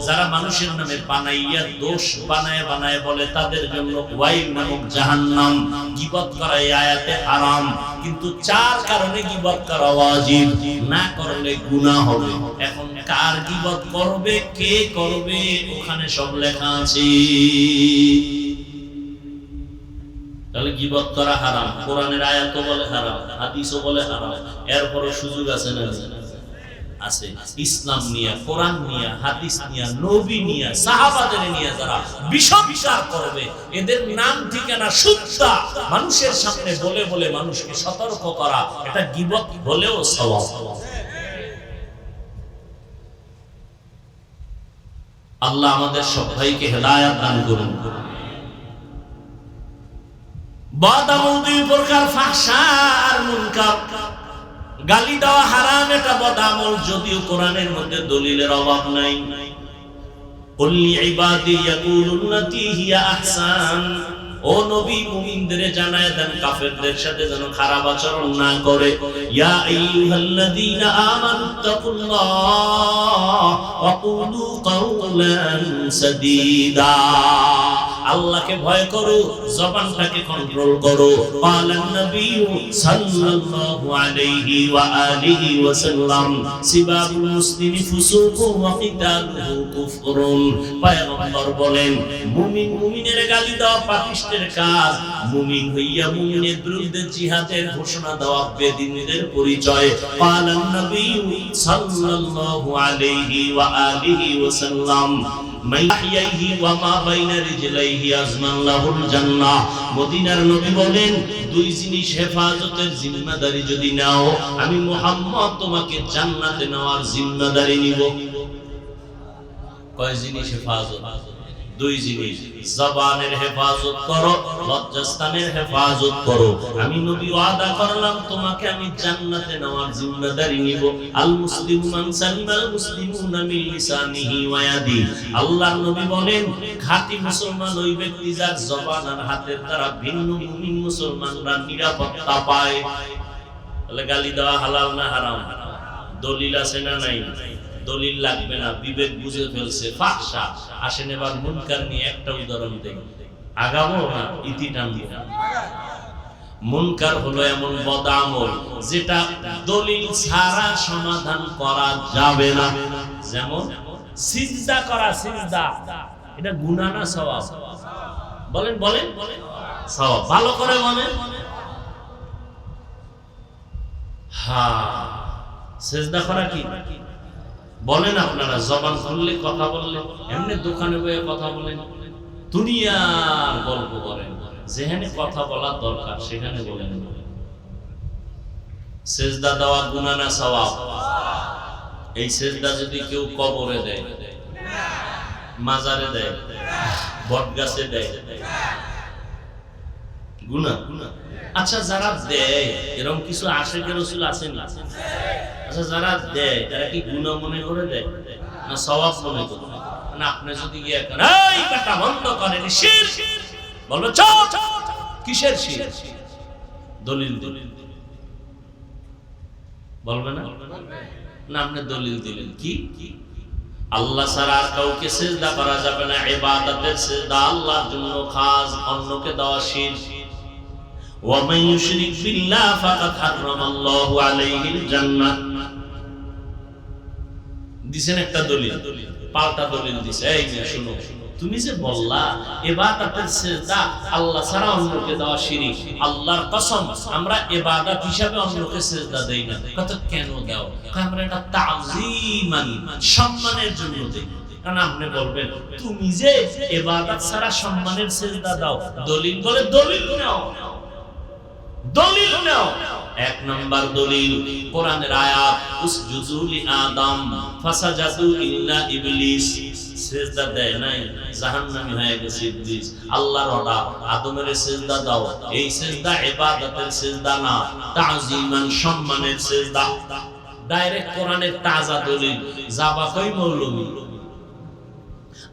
Speaker 1: যারা মানুষের নামে বানাইয়া দোষ বানায় বানায় বলে তাদের জন্য ওয়াইল নামক জাহান্নাম। গীবত করা এই আয়াতে হারাম, কিন্তু 4 কারণে গীবত করা ওয়াজিব, না করলে গুনাহ হবে। এখন কার গীবত করবে, কে করবে, ওখানে সব লেখা আছে। তাহলে গীবত করা হারাম, কোরআনের আয়াতও বলে হারাম, হাদিসও বলে হারাম। এরপরও সুযোগ আছে না? আছে। ইসলাম নিয়ে, কোরআন নিয়ে, হাদিস নিয়ে, নবী নিয়ে, সাহাবাদের নিয়ে যারা বিষবিচার করবে, এদের নাম ঠিকানা শুদ্ধা মানুষের সামনে বলে বলে মানুষকে সতর্ক করা, এটা গীবত হলেও সওয়াব। আল্লাহ আমাদের সবাইকে হেদায়েত দান করুন। বদামল 2 প্রকার, ফাহশা আর মুনকার। গালি দেওয়া হারাম, এটা বদামল, যদিও কোরআনের মধ্যে দলিলের অভাব নাই। কুল্লি ইবাদি ইয়াকুলুল্লাতী হিয়া আহসান। ও নবী, মুমিনদের জানায় দেন কাফেরদের সাথে যেন খারাপ আচরণ না করে। ইয়া আইয়ুহাল্লাযীনা আমানুত্তাকুল্লাহ ওয়া কুলু কাওলান সাদীদা। আল্লাহকে ভয় করো, জবানটাকে কন্ট্রোল করো। ক্বালান নবী সাল্লাল্লাহু আলাইহি ওয়া আলিহি ওয়াসাল্লাম সিবাবুল মুসলিমি ফুসুকুন ওয়া কিতালুহু কুফরুন। পয়গম্বর বলেন, মুমিন মুমিনের গালি দেওয়া পাপিষ্টের কাজ। মুমিন হইয়া মুমিনের বিরুদ্ধে জিহাদের ঘোষণা দেওয়া বেদিনদের পরিচয়। ক্বালান নবী সাল্লাল্লাহু আলাইহি ওয়া আলিহি ওয়াসাল্লাম মাইয়াহি ওয়া মা বাইনা রিজলাইহি আজমান লাহুল জান্নাহ। মদিনার নবী বলেন, 2 জিনিস হেফাজতের জিম্মাদারি যদি নাও, আমি মুহাম্মদ তোমাকে জান্নাতে নেওয়ার জিম্মাদারি নিব। কয় জিনিস হেফাজত? দুই জিনিস, জবানের হেফাজত করো, লজ্জাস্থানের হেফাজত করো। আমি নবী ওয়াদা করলাম তোমাকে আমি জান্নাতে নেওয়ার জিম্মাদারি নিব। আল মুসলিমু মান সালিমাল মুসলিমুনা মিন লিসানিহি ওয়া ইয়াদি। আল্লাহর নবী বলেন খাঁটি মুসলমান ওই ব্যক্তি যার জবান আর হাতের দ্বারা ভিন্ন মুমিন মুসলমানরা নিরাপত্তা পায়। তাহলে গালি দেওয়া হালাল না হারাম? দলিল আছে না নাই? দলিল লাগবে না, বিবেক বুঝে ফেলছে ফাহশা। আসেন এবার মুনকার নিয়ে একটা উদাহরণ দেই। আগাবো না ইতি টানবো? মুনকার হলো এমন বদআমল যেটা দলিল ছাড়া সমাধান করা যাবে না। যেমন সিজদা করা। সিজদা এটা গুনাহ না সওয়াব? বলেন বলেন। সওয়াব। ভালো করে বলেন। হ্যাঁ, সিজদা করা কি বলেন আপনারা? জবান খুললে কথা বললে, এমনি দোকানে বসে কথা বলেন, দুনিয়ার গল্প করেন, যেখানে কথা বলা দরকার সেখানে বলেন। সিজদা দেওয়া গুনাহ না সওয়াব? এই সিজদা যদি কেউ কবরে দেয়, মাজারে দেয়, বটগাছে দেয়, গুনাহ। আচ্ছা যারা দেয় এরকম কিছু আশিক রাসূল আছেন না? আচ্ছা যারা দেয় তারা কি গুনাহ মনে করে দেয় না সওয়াব মনে করে? না আপনি যদি গিয়ে এই কথা বন্ধ করেন শিরক বলবে, চুপ। কিসের শিরক? দলিল দলিল বলবে না? না আপনি দলিল দিলেন কি? আল্লাহ ছাড়া আর কাউকে সিজদা করা যাবে না। ইবাদতের সিজদা আল্লাহর জন্য খাস, অন্যকে দেওয়া শিরক। ওয়া মান ইউশরিক বিল্লাহ ফাকাদ হারামাল্লাহু আলাইহিল জান্নাহ। দিছেন একটা দলিল, পাল্টা দলিল দিছে। এই যে শুনো, তুমি যে বললা ইবাদতের সিজদা আল্লাহ ছাড়া অন্যকে দেওয়া শিরক, আল্লাহর কসম আমরা ইবাদত হিসাবে অন্যকে সিজদা দেই না। কত কেন দাও? আমরা এটা তাযীমান, সম্মানের জন্য দেই। কারণ আপনি বলবেন তুমি যে ইবাদত ছাড়া সম্মানের সিজদা দাও, দলিল বলে দলিল নাও, দলিল নাও। এক নাম্বার দলিল কোরআনের আয়াত, উসজুদু লি আদম ফাসাজাদু ইল্লা ইবলিস। সিজদা দেয় নাই, জাহান্নামী হয়ে গেছে ইবলিস। আল্লাহর অর্ডার আদমের সিজদা দাও। এই সিজদা ইবাদতের সিজদা না, তাযীমান, সম্মানের সিজদা। ডাইরেক্ট কোরআনের তাজা দলিল। যাবা কই মৌলবী?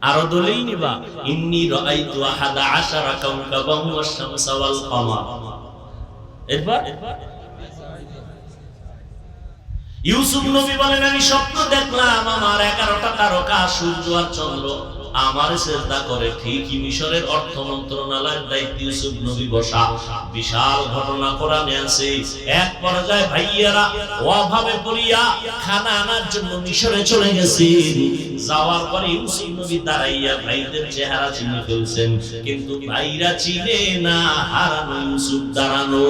Speaker 1: আরো দলিল নিবা? ইন্নী রাআইতু আহাদা আশারা কাওকাবান ওয়াশ শামসা ওয়াল কমার। এরপর ইউসুফ নবী বলেন আমি স্বপ্ন দেখলাম আমার 11টা তারকা, সূর্য আর চন্দ্র আমার সিজদা করে। ঠিকই মিশরের অর্থ মন্ত্রণালয়ের দায়িত্ব ইউসুফ নবী বসা। বিশাল ঘটনা কোরআনে আছে। এক পর্যায়ে ভাইয়ারা অভাবে পড়িয়া খানা আনার জন্য মিশরে চলে গেছে। যাওয়ার পরে ইউসুফ নবী দাঁড়াইয়া ভাইদের চেহারা চিনে ফেলছেন, কিন্তু ভাইরা চিনে না হারানো ইউসুফ দাঁড়ানো।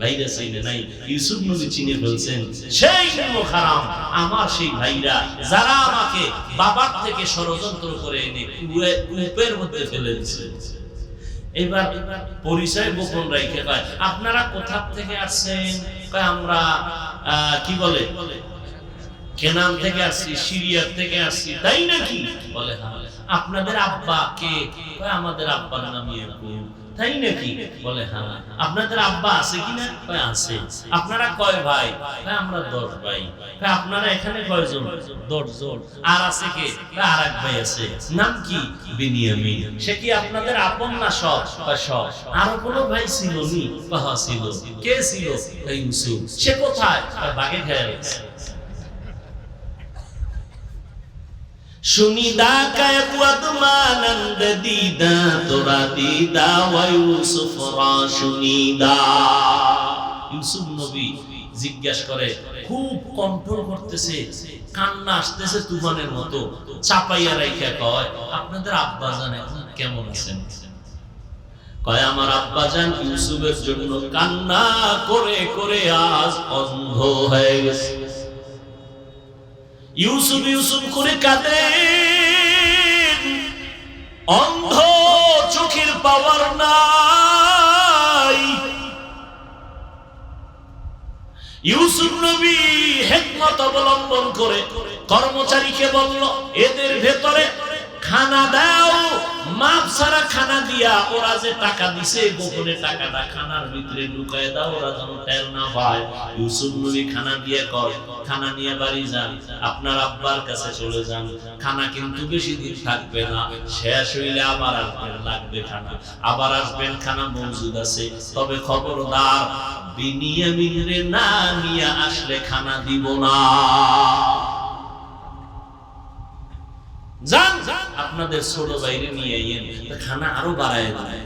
Speaker 1: ভাইরা চিনে নাই, ইউসুফ নবী চিনে ফেলছেন। সেই হারাম আমার সেই ভাইরা যারা আমাকে বাবার থেকে ষড়যন্ত্র করে এনে কূপের মধ্যে ফেলে দিয়েছে। এবার পরিচয় গোপন রেখে কয় আপনারা কোথা থেকে আসছেন? কয় আমরা কি বলে কেনান থেকে আসছি, সিরিয়া থেকে আসছি। তাই নাকি? বলে হ্যাঁ। আপনাদের আব্বা কে? কয় আমাদের আব্বার নাম ইয়াকুব। তাই নাকি? বলে হ্যাঁ। আপনাদের আব্বা আছে কিনা? কয় আছে। আপনারা কয় ভাই? কয় আমরা 10 ভাই। কয় আপনারা এখানে কয়জন? 10 জন। আর আছে কে? কয় আরেক ভাই আছে। নাম কি? বিনিয়ামিন। সে কি আপনাদের আপন না সৎ? কয় সৎ। আর কোনো ভাই ছিল নি? কয় হ্যাঁ ছিল। কে ছিল? কয় ইউসুফ। সে কোথায়? কয় বাগে খেয়ে গেছে। শুনিদা কায় কুয়াদমানন্দ দিদা তোরা দিদা ওয়া ইউসুফ রা শুনিদা। ইউসুফ নবী জিজ্ঞাসা করে, খুব কন্ট্রোল করতেছে, কান্না আসতেছে তুফানের মতো, চাপাইয়া রাইখা কয় আপনাদের আব্বাজান এখন কেমন আছেন? কয় আমার আব্বাজান ইউসুফের জন্য কান্না করে করে আজ অন্ধ হয়ে গেছে। ইউসুফ ইউসুফ করে কাঁদে, অন্ধ, চোখের পাওয়ার নাই। ইউসুফ নবী হিকমত অবলম্বন করে কর্মচারীকে বলল এদের ভেতরে খানা দাও, মাপ ছাড়া খানা দিয়া ওরা যে টাকা দিছে গোপনে টাকাটা খানার ভিতরে ঢুকায় দাও, ওরা যেন টের না পায়। ইউসুফ নবী খানা দিয়ে কয়, খানা নিয়ে বাড়ি যান, আপনার আব্বার কাছে চলে যান, খানা কিন্তু বেশি দিন থাকবে না, শেষ হইলে আবার আসবেন, লাগবে খানা, আবার আসবেন, খানা মজুদ আছে, তবে খবরদার বিনিয়ামিনরে না নিয়ে আসলে খানা দিব না। যান আপনাদের ছোট বাইরে নিয়ে আইয়েন, খানা আরো বাড়ায় দেয়।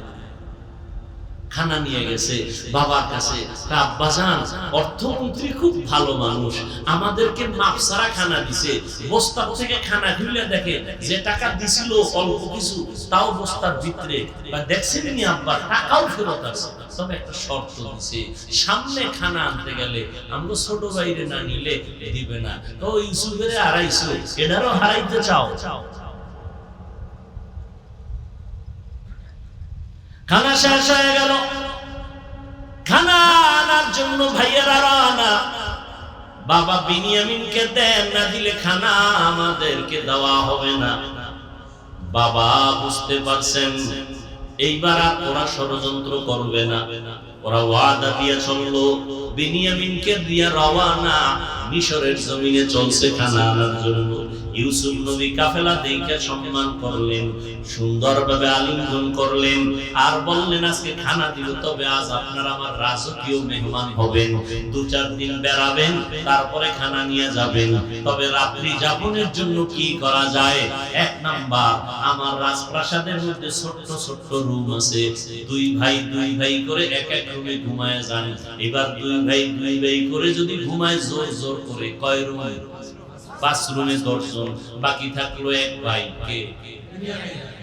Speaker 1: খানা নিয়ে গেছে বাবার কাছে, আব্বা জান অর্থমন্ত্রী খুব ভালো মানুষ, আমাদেরকে মাপ ছাড়া খানা দিছে, বস্তা থেকে খানা খুলে দেখে যে টাকা দিছিল অল্প কিছু, তাও বস্তার ভিতরে, বা দেখছেন নি আব্বা টাকাও ফেরত আছে, তবে একটা শর্ত দিছে, সামনে খানা আনতে গেলে আমরা ছোট বাইরে না নিলে দিবে না। তো ইউসুফের হারাইছো, এটারও হারাইতে চাও? খানা শেষ হয়ে গেল, খানা আনার জন্য ভাইয়েরা রওনা। বাবা বিনিয়ামিনকে দেন, না দিলে খানা আমাদেরকে দেওয়া হবে না। বাবা বুঝতে পারছেন এইবার আর ওরা ষড়যন্ত্র করবে না, ওরা ওয়াদা দিয়ে চললো, বিনিয়ামিনকে দিয়ে রওনা মিশরের জমিনে চলছে খানা আনার জন্য। ইউসুফ নবী কাফেলা দেখে সম্মান করলেন, সুন্দরভাবে আলিঙ্গন করলেন, আর বললেন আজকে খানা দিব, তবে আজ আপনারা আমার রাজকীয় মেহমান হবেন, 2-4 দিন বেড়াবেন, তারপরে খানা নিয়ে যাবেন। তবে রাত্রি যাপনের জন্য কি করা যায়? 1 নাম্বার, আমার রাজপ্রাসাদের মধ্যে ছোট্ট ছোট্ট রুম আছে, 2 ভাই করে এক এক রুমে ঘুমায় যান। এবার 2 ভাই করে যদি ঘুমায় জোর জোর করে, কয় রুম? 5 রুমে 10 জন, বাকি থাকলো 1 ভাই, কে?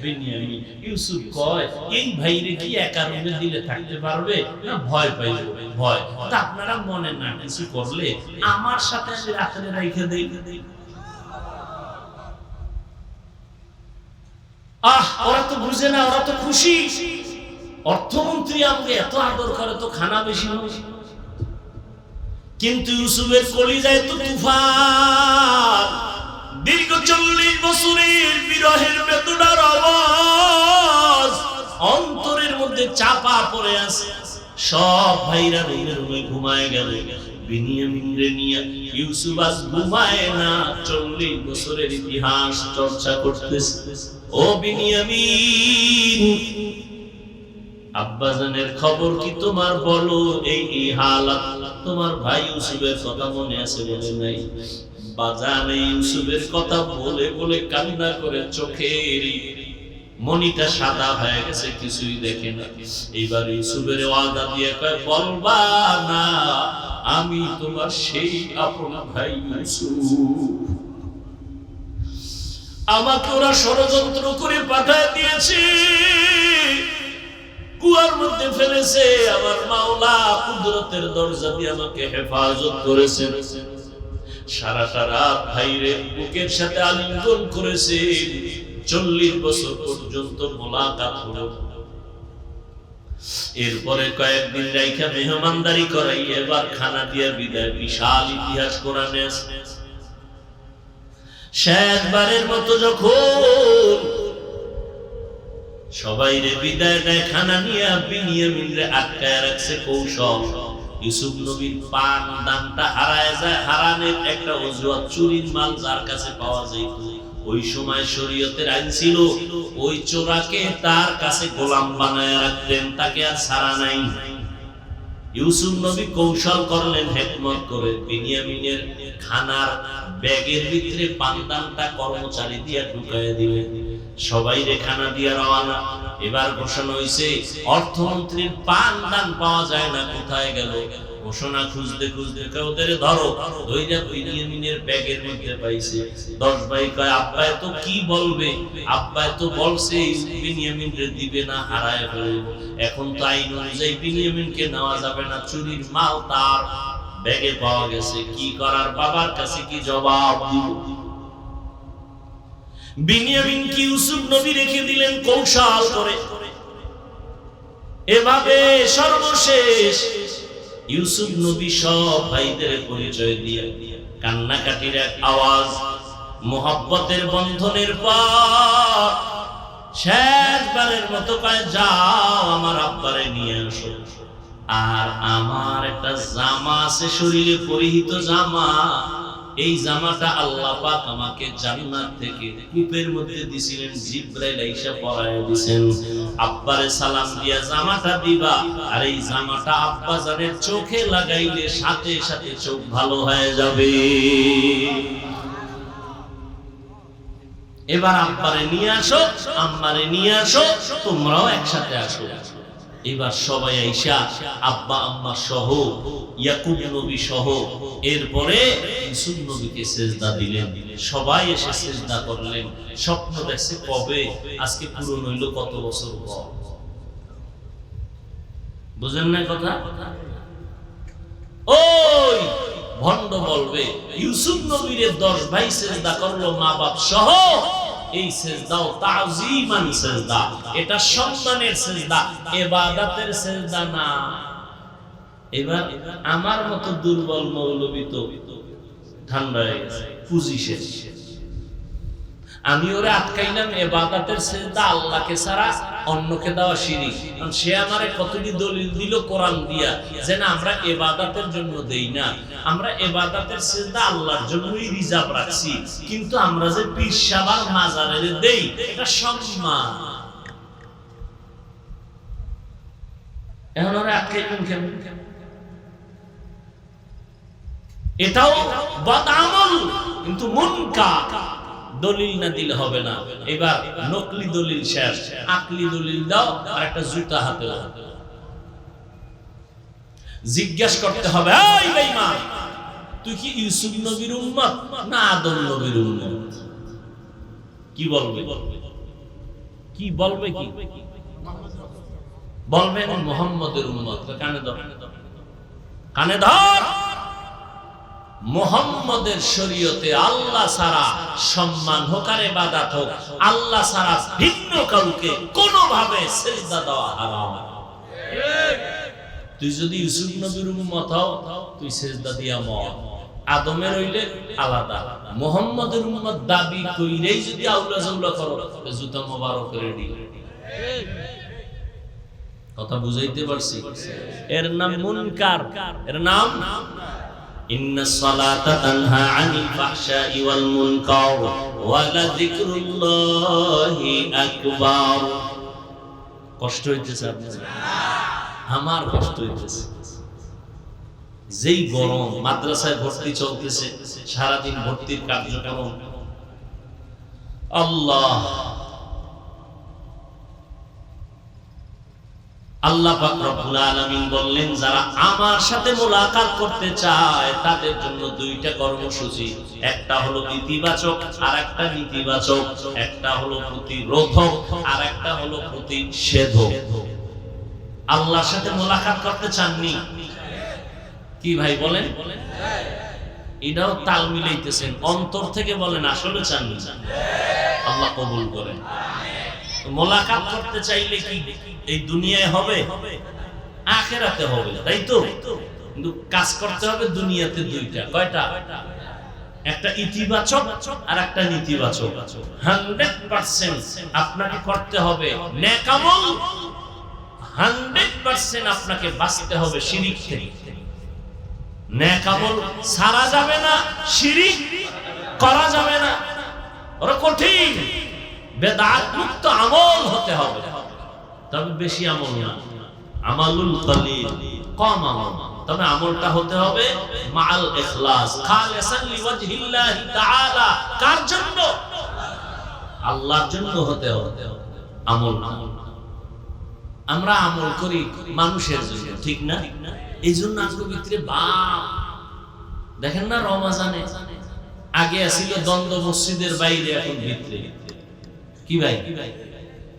Speaker 1: বিনিয়ামিন। ইউসুফ কয় এই ভাইরে কি একা রুমে দিলে থাকতে পারবে না? ভয় পাইব, ভয়। তা আপনারা মনে না কিছু করলে আমার সাথে আমি রাতে রাইখে দেই। ওরা তো বুঝে না, ওরা তো খুশি, অর্থমন্ত্রী আমাকে এত আদর করে, তো খানা বেশি হবে। কিন্তু ইউসুফের কলিজায় তো তুফান, দীর্ঘ 40 বছরের বিরহের বেদনার আওয়াজ অন্তরের মধ্যে চাপা পড়ে আছে। সব ভাইরা রুমে ঘুমায় গেল, বিনিয়ামিনরে নিয়ে ইউসুফ আজ ঘুমায় না, 40 বছরের ইতিহাস চর্চা করতেছে। ও বিনিয়ামিন, আব্বাজানের খবর কি তোমার? বলো এই হালাত, তোমার ভাই ইউসুফের কথা মনে আছে বলে নাই? বাজানে ইউসুফের কথা বলে বলে কান্না করে চোখের মনিটা সাদা হয়ে গেছে, কিছুই দেখে না। এইবার ইউসুফের ওয়াদা দিয়ে কয়, বলবা না আমি তোমার সেই আপন ভাই ইউসুফ, আমাকে ওরা ষড়যন্ত্র করে পাঠায় দিয়েছে, কুয়ার মধ্যে ফেলেছে, আমার মাওলা কুদরতের দরজা দিয়ে আমাকে হেফাজত করেছে, সারাটা রাত ভাইরে বুকের সাথে আলিঙ্গন করেছে, 40 বছর পর্যন্ত মোলাকাত হলো। এরপরে কয়েকদিন রাইখা মেহমানদারি করাই, এবার খানা দিয়ে বিদায়। বিশাল ইতিহাস কোরআনে আছে। শেষবারের মতো যখন সবাই রে বিদায় দেয়, খানা নিয়ে বিনিয়ামিনরে আটকায় রাখছে কৌশল। ইউসুফ নবীর পান দানটা হারায় যায়, হারানোর একটা অজুহাত, চুরির মাল যার কাছে পাওয়া যেত। ওই সময় শরীয়তের আইন ছিল, ওই চোরাকে তার কাছে গোলাম বানায় রাখতেন, তাকে আর ছাড়া নাই। ইউসুফ নবী কৌশল করলেন হিকমত করে, বিনিয়ামিনের খানার ব্যাগের ভিতরে পানদানটা কর্মচারী দিয়ে ঢুকায় দিলেন। সবাই রে খানা দিয়ে রওনা। এবার ঘোষণা হইছে, অর্থমন্ত্রীর পানদান পাওয়া যায় না, কোথায় গেল? ঘোষণা খুঁজতে খুঁজতে ওদের ধরো, ধইরা বিনিয়ামিনের ব্যাগের মধ্যে পাইছে। 10 ভাই কয়, আব্বা তো কি বলবে? আব্বা তো বলছে বিনিয়ামিনরে দিবে না, হারায় ফেলব। এখন তো আইন অনুযায়ী বিনিয়ামিনকে নেওয়া যাবে না, চুরির মাল তার ব্যাগে পাওয়া গেছে, কি করার? বাবার কাছে কি জবাব দিব? বিনিয়ামিন কি ইউসুফ নবী রেখে দিলেন কৌশল করে। এভাবে সর্বশেষ ইউসুফ নবী সব ভাইদের পরিচয় দিয়ে কান্নাকাটির এক আওয়াজ, মোহাব্বতের বন্ধনের পর শেষবারের মতো কয় যাও আমার আব্বারে নিয়ে আসো। আর আমার একটা জামা আছে শরীরে পরিহিত জামা, এই জামাটা আল্লাহ পাক আমাকে জান্নাত থেকে কূপের মধ্যে দিছিলেন, জিবরাইল আইসা পরায় দিবেন। আব্বারে সালাম দিয়া জামাটা দিবা, আর এই জামাটা আব্বা জানের চোখে লাগাইলে সাথে সাথে চোখ ভালো হয়ে যাবে। এবার আব্বারে নিয়ে আসো, আম্মারে নিয়ে আসো, তোমরাও একসাথে আসো। এবার সবাই আইসা আব্বা আম্মা সহ ইয়াকুব নবী সহ এরপরে ইউসুফ নবীকে সিজদা দিলেন। সবাই এসে সিজদা করলেন। স্বপ্ন দেখছে কবে, আজকে পূরণ হইল কত বছর পর। বুঝেন না কথা? ওই ভণ্ড বলবে ইউসুফ নবীর 10 ভাই সিজদা করলো মা বাপ সহ। এই সিজদাও তাজিমান সিজদা, এটা সম্মানের সিজদা, ইবাদতের সিজদা না। এবার আমার মতো দুর্বল মৌলবী তো ঠান্ডা হয়ে গেছে, পুঁজি শেষ। আমি ওরে আটকাইলাম ইবাদতের সিজদা আল্লাহকে ছাড়া অন্যকে দেওয়া শিরক। কারণ সে আমারে কতটি দলিল দিল কোরআন দিয়া যে না আমরা ইবাদতের জন্য দেই না, আমরা ইবাদতের সিজদা আল্লাহর জন্যই রিজার্ভ রাখছি, কিন্তু আমরা যে পীর সাহেবের মাজারে দেই এটা সম্মান। এখন ওরে আটকাইলাম কেমন? এটাও বদআমল, কিন্তু মুনকার। দলিল না দিলে হবে না। এবার নকলি দলিল শেষ, আকলি দলিল দাও আর একটা জুতা হাতে দাও। জিজ্ঞাসা করতে হবে, এই বেঈমান তুই কি ইউসুফ নবীর উম্মত না আদম নবীর উম্মত? কি বলবে? কি বলবে? কি বলবেন? মুহাম্মদের উম্মত। কানে ধর, কানে ধর। মুহাম্মদের শরীয়তে আল্লাহ ছাড়া সম্মান হোক আর ইবাদত হোক, আল্লাহ ছাড়া ভিন্ন কাউকে কোনোভাবে সিজদা দেওয়া হারাম। তুই যদি ইউসুফ নবীর উম্মত হও তুই সিজদা দিয়া মর। আদমের হইলে আলাদা, মুহাম্মদের উম্মত দাবি কইরেই যদি আউলা জাউলা করো জুতা মোবারক রেডি। কথা বুঝাইতে পারছি? এর নাম মুনকার, এর নাম ইন্নাস সালাতা তানহা আনিল ফাহশাই ওয়াল মুনকার ওয়া লাযিকরুল্লাহি আকবার। কষ্ট হইতেছে আপনার? আমার কষ্ট হইতেছে। যেই গরম, মাদ্রাসায় ভর্তি চলতেছে, সারাদিন ভর্তির কার্যক্রম। আল্লাহ আল্লাহ পাক রব্বুল আলামিন বললেন যারা আমার সাথে মুলাকাত করতে চায় তাদের জন্য দুইটা কর্মসূচি, একটা হলো ইতিবাচক আর একটা নেতিবাচক, একটা হলো প্রতিরোধক আর একটা হলো প্রতিষেধক। আল্লাহর সাথে মুলাকাত করতে চাননি কি ভাই বলেন? এটাও তাল মিলাইতেছেন, অন্তর থেকে বলেন আসলে চাননি? আল্লাহ কবুল করেন। মুলাকাত করতে চাইলে কি এই দুনিয়ায় হবে? আখিরাতে হবে, তাই তো? কিন্তু কাজ করতে হবে দুনিয়াতে দুইটা। কয়টা? একটা ইতিবাচক আর একটা নেতিবাচক। 100% আপনাকে করতে হবে নেক আমল, 100% আপনাকে বাঁচতে হবে শিরক থেকে। নেক আমল ছাড়া যাবে না, শিরক করা যাবে না। ওরা কঠিন, বেদাত মুক্ত আমল হতে হবে, তবে বেশি আমল না। আমালুল কলিল, কম আমল, তবে আমলটা হতে হবে মাআল ইখলাস, খালিসান লিওয়াজহিল্লাহি তাআলা। কার জন্য? আল্লাহর জন্য হতে হবে আমল। আমরা আমল করি মানুষের জন্য, ঠিক না? এই জন্য আমাদের ভিতরে বাপ দেখেন না, রমজানে আগে ছিল দ্বন্দ্ব মসজিদের বাইরে, এখন ভিতরে। কি ভাই?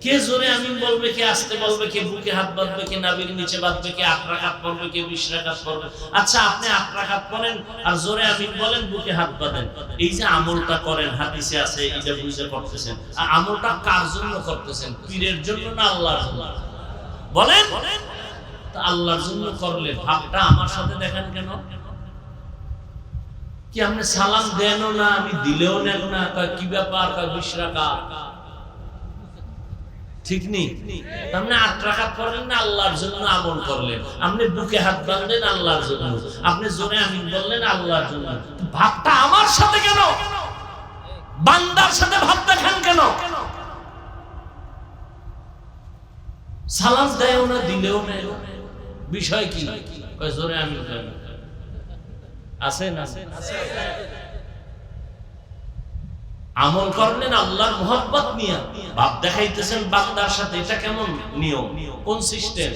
Speaker 1: কে জোরে আমিন বলবে, কে আস্তে বলবে, কে বুকে হাত বাঁধবে, কে নাভির নিচে বাঁধবে, কে 8 রাকাত পড়বে, কে 20 রাকাত পড়বে। আচ্ছা, আপনি 8 রাকাত পড়েন আর জোরে আমিন বলেন, বুকে হাত বাঁধেন। এই যে আমলটা করেন, হাদিসে আছে, এটা বুঝে করতেছেন। আর আমলটা কার জন্য করতেছেন? পীরের জন্য না আল্লাহর জন্য? বলেন। তা আল্লাহর জন্য করলে ভাবটা আমার সাথে দেখেন কেন? কি আপনি সালাম দেনও না, আমি দিলেও নেন না, কয় কি ব্যাপার, কয় 20 রাকাত। ঠিক নেই? আপনি 8 রাকাত পড়লেন না, আল্লাহর জন্য আমল করলেন। আপনি বুকে হাত বাঁধলেন আল্লাহর জন্য, আপনি জোরে আমিন বললেন আল্লাহর জন্য। ভাবটা আমার সাথে কেন? বান্দার সাথে ভাব দেখান কেন? সালাম দেও না, দিলেও নেই, বিষয় কি? কয় জোরে আমিন বলেন। আছে না? আমল করলেন আল্লাহর মোহাব্বত নিয়ে, ভাব দেখাইতেছেন বান্দার সাথে। এটা কেমন নিয়ম, কোন সিস্টেম?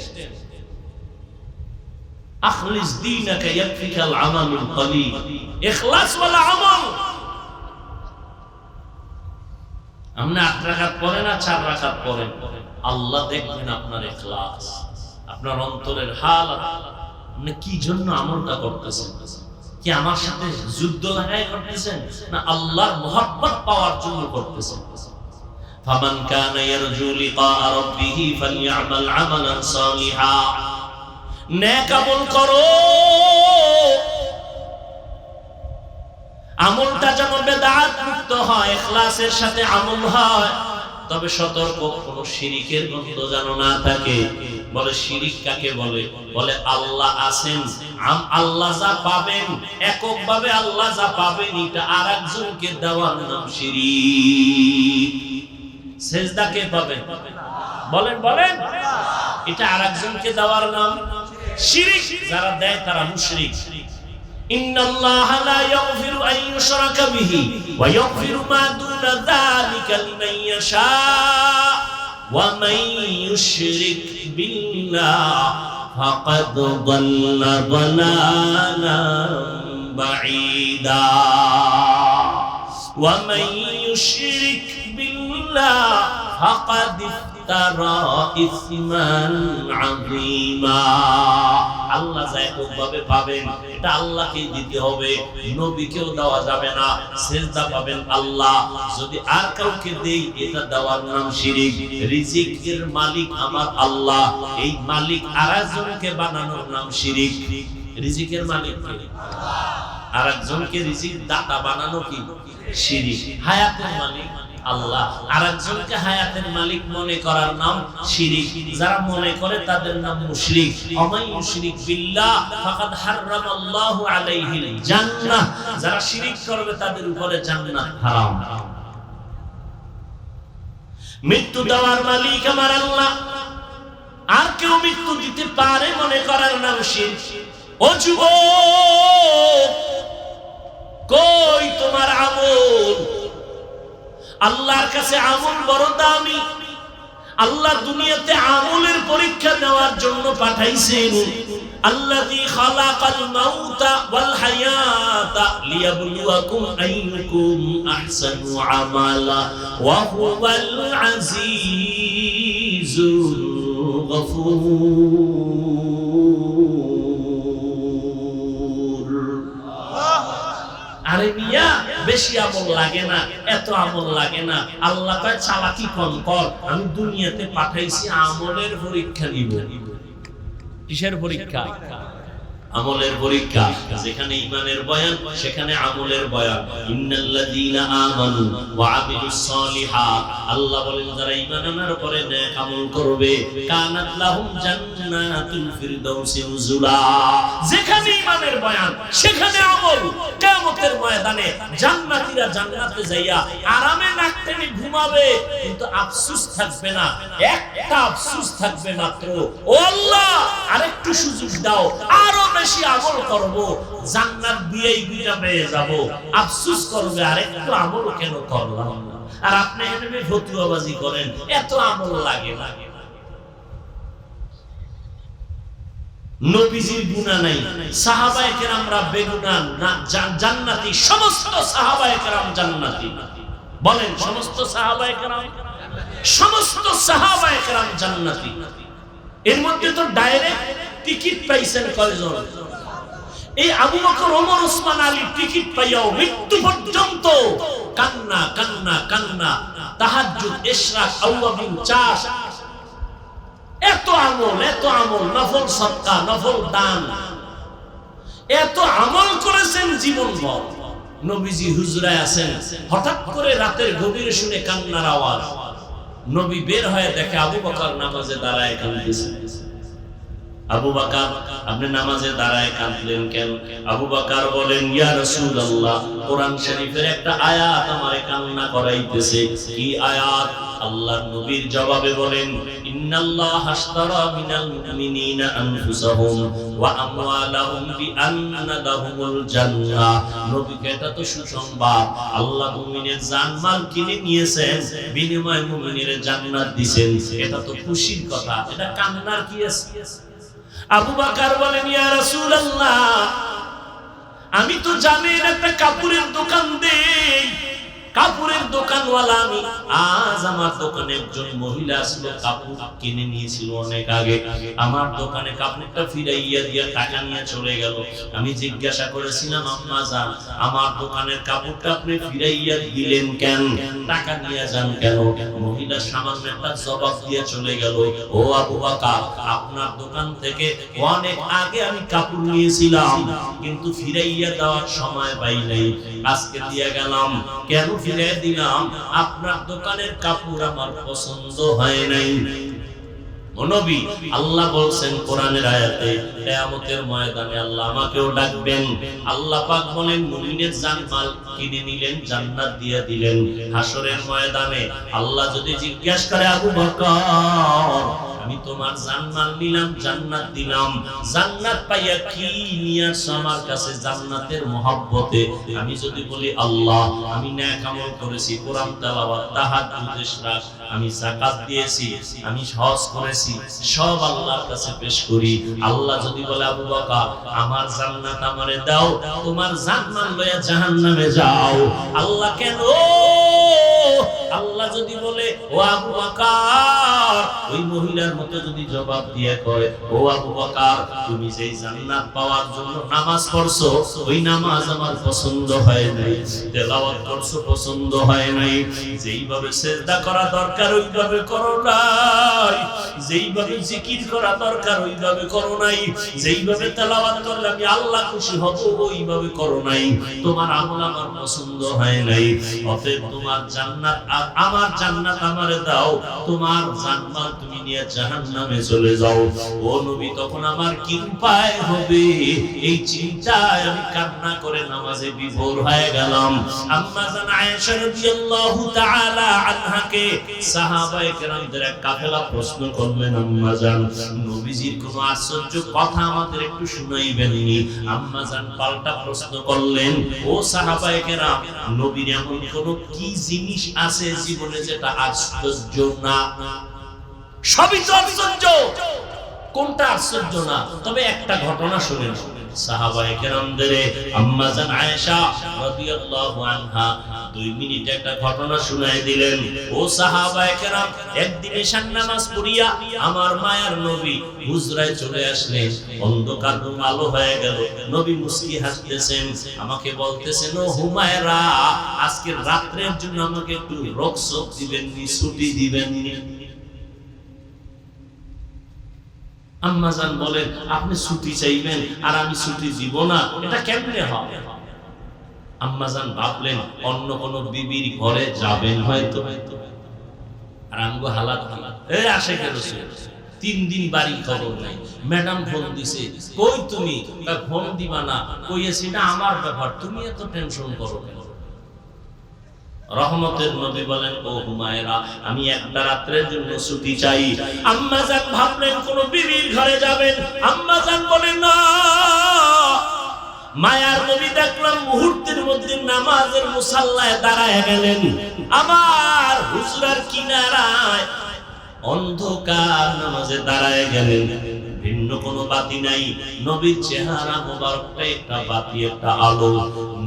Speaker 1: আখলিস দীনাকা ইয়াকফিকাল আমালুল কলিল, ইখলাস ওয়ালা আমল। আপনি 8 রাকাত পড়েন না 4 রাকাত পড়েন, আল্লাহ দেখবেন আপনার ইখলাস, আপনার অন্তরের হাল। আপনি কি জন্য আমলটা করতেছেন? কি আমার সাথে যুদ্ধ লাগাই করতেছেন, না আল্লাহর মোহাব্বত পাওয়ার জন্য করতেছেন? ফামান কানা ইয়ারজু লিকা রাব্বিহি ফালইআমাল আমালান সালিহা, নেক আমল করো। আমলটা যেন বেদাত মুক্ত হয়, ইখলাসের সাথে আমল হয়। তবে সতর্ক, কোন শিরিকের গন্ধ যেন না থাকে। বলে শিরিক কাকে বলে? বলে আল্লাহ আছেন, আল্লাহ যা পাবেন, এককভাবে আল্লাহ যা পাবেন, এটা আরেকজনকে দেওয়ার নাম শিরিক। সেজদা কে পাবেন? বলেন বলেন, এটা আরেকজনকে দেওয়ার নাম শিরিক। যারা দেয় তারা মুশরিক। ইন্নাল্লাহা লা ইয়াগফিরু আন ইউশরাকা বিহি ওয়া ইয়াগফিরু মা দুনা যালিকা লিমান ইয়াশা ওয়া মান ইউশরিক বিল্লাহি ফাকাদ দাল্লা দালালান বাঈদা ওয়া মান ইউশরিক বিল্লাহি ফাকাদ ইফতারা ইসমান আযীমা। আল্লাহ যায়কভাবে পাবেন, এটা আল্লাহকেই দিতে হবে, নবীকেও দেওয়া যাবে না। সেজদা পাবেন আল্লাহ, যদি আর কাউকে দেই এটা দেওয়ার নাম শিরিক। রিজিকের মালিক আমার আল্লাহ, এই মালিক আরেকজনকে বানানোর নাম শিরিক। রিজিকের মালিক কে? আরেকজনকে রিজিক দাতা বানানো কি শিরিক। হায়াতের মালিক আল্লাহ, আরেকজনকে হায়াতের মালিক মনে করার নাম শিরিক। যারা মনে করে তাদের নাম মুশরিক। ওয়া ইউশরিক বিল্লাহ ফাকাদ হারামাল্লাহু আলাইহিল জান্নাহ, যারা শিরিক করবে তাদের উপরে জান্নাত হারাম। মৃত্যু দেওয়ার মালিক আমার আল্লাহ, আর কেউ মৃত্যু দিতে পারে মনে করার নাম শিরক। ও যুবক, কই তোমার আমল? আল্লাহর কাছে আমল বড় দামি। আল্লাহ দুনিয়াতে আমলের পরীক্ষা নেওয়ার জন্য পাঠাইছেন। আল্লাযী খালাকাল মাউতা ওয়াল হায়াতা লিয়াবলুয়াকুম আইয়ুকুম আহসানু আমালা ওয়া হুয়াল আজিজুল গফুর। আরে মিয়া, বেশি আমল লাগে না, এত আমল লাগে না। আল্লাহ কয় চালাকি কম কর, আমি দুনিয়াতে পাঠাইছি আমলের পরীক্ষা নিব। কিসের পরীক্ষা? আমলের পরীক্ষা। যেখানে ঈমানের বয়ান সেখানে আমলের বয়ান। ইন্নাল্লাযীনা আমানু ওয়া আমিলুস সালিহাত, আল্লাহ বলেন যারা ঈমান আনার পরে নেক আমল করবে, কানাত লাহুম জান্নাতুল ফিরদাউসি নুজুলা। যেখানে ঈমানের বয়ান সেখানে আমল। কিয়ামতের ময়দানে জান্নাতীরা জান্নাতে যাইয়া আরামে নাক টেনে ঘুমাবে, কিন্তু আফসোস থাকবে না। একটা আফসোস থাকবে মাত্র, ও আল্লাহ আরেকটু সুযোগ দাও, আরো বেশি আমল করব, জান্নাত দিয়েই দুইটা পেয়ে যাব। আফসোস করবে আরেকটু আমল কেন করলাম না। আর আপনি এখানে ফতুয়াবাজি করেন, এত আমল লাগে না। নবীজির গুনাহ নাই, সাহাবায়ে কেরামরা বেগুনাহ না, জান্নাতি। সমস্ত সাহাবায়ে কেরাম জান্নাতি। বলেন সমস্ত সাহাবায়ে কেরাম? সমস্ত সাহাবায়ে কেরাম জান্নাতি। এর মধ্যে তো ডাইরেক্ট টিকিট পাইছেন কয়জন? এই আবু বকর, ওমর, ওসমান, আলী টিকিট পাইয়াও মৃত্যু পর্যন্ত কান্না কান্না কান্না, তাহাজ্জুদ, ইশরাক, আওয়াবিন, চাষ, এত আমল, এত আমল, নফল সাদকা, নফল দান, এত আমল করেছেন জীবনভর। নবীজি হুজরায় আছেন, হঠাৎ করে রাতের গভীরে শুনে কান্নার আওয়াজ। নবী বের হয়ে দেখে আবু বকর নামাজে দাঁড়ায় কাঁদতেছে। আবু বকর, আপনি নামাজে দাঁড়ায় কাঁদলেন কেন? আবু বকর বলেন, ইয়া রাসূলুল্লাহ, কোরআন শরীফের একটা আয়াত আমারে কান্না করাইতেছে। কি আয়াত? আল্লাহর নবীর জবাবে বলেন, ইন্নাল্লাহা আশতারা মিনাল মুমিনিনা আনফুসাহুম ওয়া আমওয়ালাহুম বিআন্না লাহুমুল জান্নাহ। নবীকে এটা তো সুসংবাদ, আল্লাহ মুমিনের জানমাল কিনে নিয়েছেন, বিনিময়ে মুমিনের জান্নাত দিবেন। এটা তো খুশির কথা, এটা কান্নার কি আছে? আবু বকর বলেন, ইয়া রাসূলুল্লাহ, আমি তো জানেন একটা কাপড়ের দোকান দেই, কাপড়ের দোকানওয়ালা আমি। আজ আমার দোকানে একজন মহিলা আসলো, কাপড় কিনে নিয়েছিল অনেক আগে। আমার দোকানে কাপড়টা ফিরাইয়া দিয়া টাকা নিয়ে চলে গেল। আমি জিজ্ঞাসা করেছিলাম, আম্মা জান, আমার দোকানের কাপড়টা আপনি ফিরাইয়া দিলেন কেন? টাকা নিয়ে যান কেন? মহিলা সামান্য একটা জবাব দিয়ে চলে গেল, ও আবু বকর, আপনার দোকান থেকে অনেক আগে আমি কাপড় নিয়েছিলাম, কিন্তু ফিরাইয়া দেওয়ার সময় পাই নাই, আজকে দিয়ে গেলাম। কেন ফিরে দিলাম? আপনার দোকানের কাপড় আমার পছন্দ হয় নাই। ও নবী, আল্লাহ বলছেন কোরআনের আয়াতে, কিয়ামতের ময়দানে আল্লাহ আমাকেও ডাকবেন। আল্লাহ পাক বলেন, মুমিনের জানমাল কিনে নিলেন, জান্নাত দিয়ে দিলেন। হাসরের ময়দানে আল্লাহ যদি জিজ্ঞাসা করে, আবু বকর, আমি তোমার জানমাল নিলাম, জান্নাত দিলাম, জান্নাত পাইয়া কি নিয়ে আসছো আমার কাছে জান্নাতের মহব্বতে? আমি যদি বলি, আল্লাহ, আমি নেক আমল করেছি, কোরআন তেলাওয়াত, তাহাজ্জুদ, ইশরাক, আমি যাকাত দিয়েছি, আমি হজ করেছি, সব আল্লাহর কাছে পেশ করি। আল্লাহ যদি বলে, আবু বকর, আমার জান্নাত আমারে দাও, তোমার জানমাল লইয়া জাহান্নামে যাও। আল্লাহ কেন? আল্লাহ যদি বলে, ও আবু বকর, ওই মহিলার মতো যদি জবাব দিয়ে কয়, ও আবু বকর, তুমি যেই জান্নাত পাওয়ার জন্য নামাজ পড়ছো, ওই নামাজ আমার পছন্দ হয় নাই, তেলাওয়াত করছো পছন্দ হয় নাই, যেইভাবে সিজদা করা দরকার ওইভাবে করো নাই, যেইভাবে জিকির করা দরকার ওইভাবে করো নাই, যেইভাবে তেলাওয়াত করলে আমি আল্লাহ খুশি হব ওইভাবে করো নাই, তোমার আমল আমার পছন্দ হয় নাই। অতএব তোমার জান্নাত আর আমার জান্নাত আমারে দাও, তোমার জান্নাত তুমি নিয়ে জাহান্নামে চলে যাও। ও নবী, তখন আমার কি উপায় হবে? এই চিন্তায় আমি কান্না করে নামাজে বিভোর হয়ে গেলাম। আম্মা জান আয়েশা রাদিয়াল্লাহু তাআলা আনহাকে সাহাবায়ে কেরামদের এক কাফেলা প্রশ্ন করলেন, আম্মা জান, নবীজির কোনো আশ্চর্য কথা আমাদের একটু শুনাইবেননি? আম্মা জান পাল্টা প্রশ্ন করলেন, ও সাহাবায়ে কেরাম, নবীর এমন কোন কি জিনিস আছে জীবনে যেটা আশ্চর্য না? সবই তো আশ্চর্য, কোনটা আশ্চর্য না? তবে একটা ঘটনা শুনেন। সাহাবায়ে কেরামদের আম্মা জান আয়েশা রাদিয়াল্লাহু আনহা 2 মিনিটে একটা ঘটনা শুনায় দিলেন। ও সাহাবায়ে কেরাম, একদিন এশার নামাজ পড়িয়া আমার মায়ার নবী হুজরায় চলে আসলেন। অন্ধকার আলো হয়ে গেল, নবী মুস্কি হাসতেছেন, আমাকে বলতেছেন, ও হুমায়রা, আজকে রাতের জন্য আমাকে একটু রোকসক দিবেন নি, ছুটি দিবেন নি? আম্মা জান বলেন, আপনি ছুটি চাইবেন আর আমি ছুটি দিব না, এটা কেমনে হবে? আম্মা জান ভাবলেন, অন্য কোন বিবির ঘরে যাবেন হয়তো। আর আমগো হালাত এই আসে কেন? 3 দিন বাড়ি খবর নাই। ম্যাডাম ফোন দিছে, কই তুমি? ফোন দিবা না, কইছি না আমার ব্যাপার, তুমি এত টেনশন করো কেন? রহমতের নবী বলেন, ও হুমায়রা, আমি একটা রাতের জন্য ছুটি চাই। আম্মা জান ভাবলেন কোন বিবির ঘরে যাবেন। আম্মা জান বলেন, না। মায়ার নবী দেখলাম মুহূর্তের মধ্যে নামাজের মুসাল্লায় দাঁড়ায় গেলেন। আমার হুজরার কিনারায় অন্ধকার নামাজে দাঁড়ায় গেলেন। ভিন্ন কোনো বাতি নাই, নবীর চেহারা মোবারকটা একটা বাতি, একটা আলো।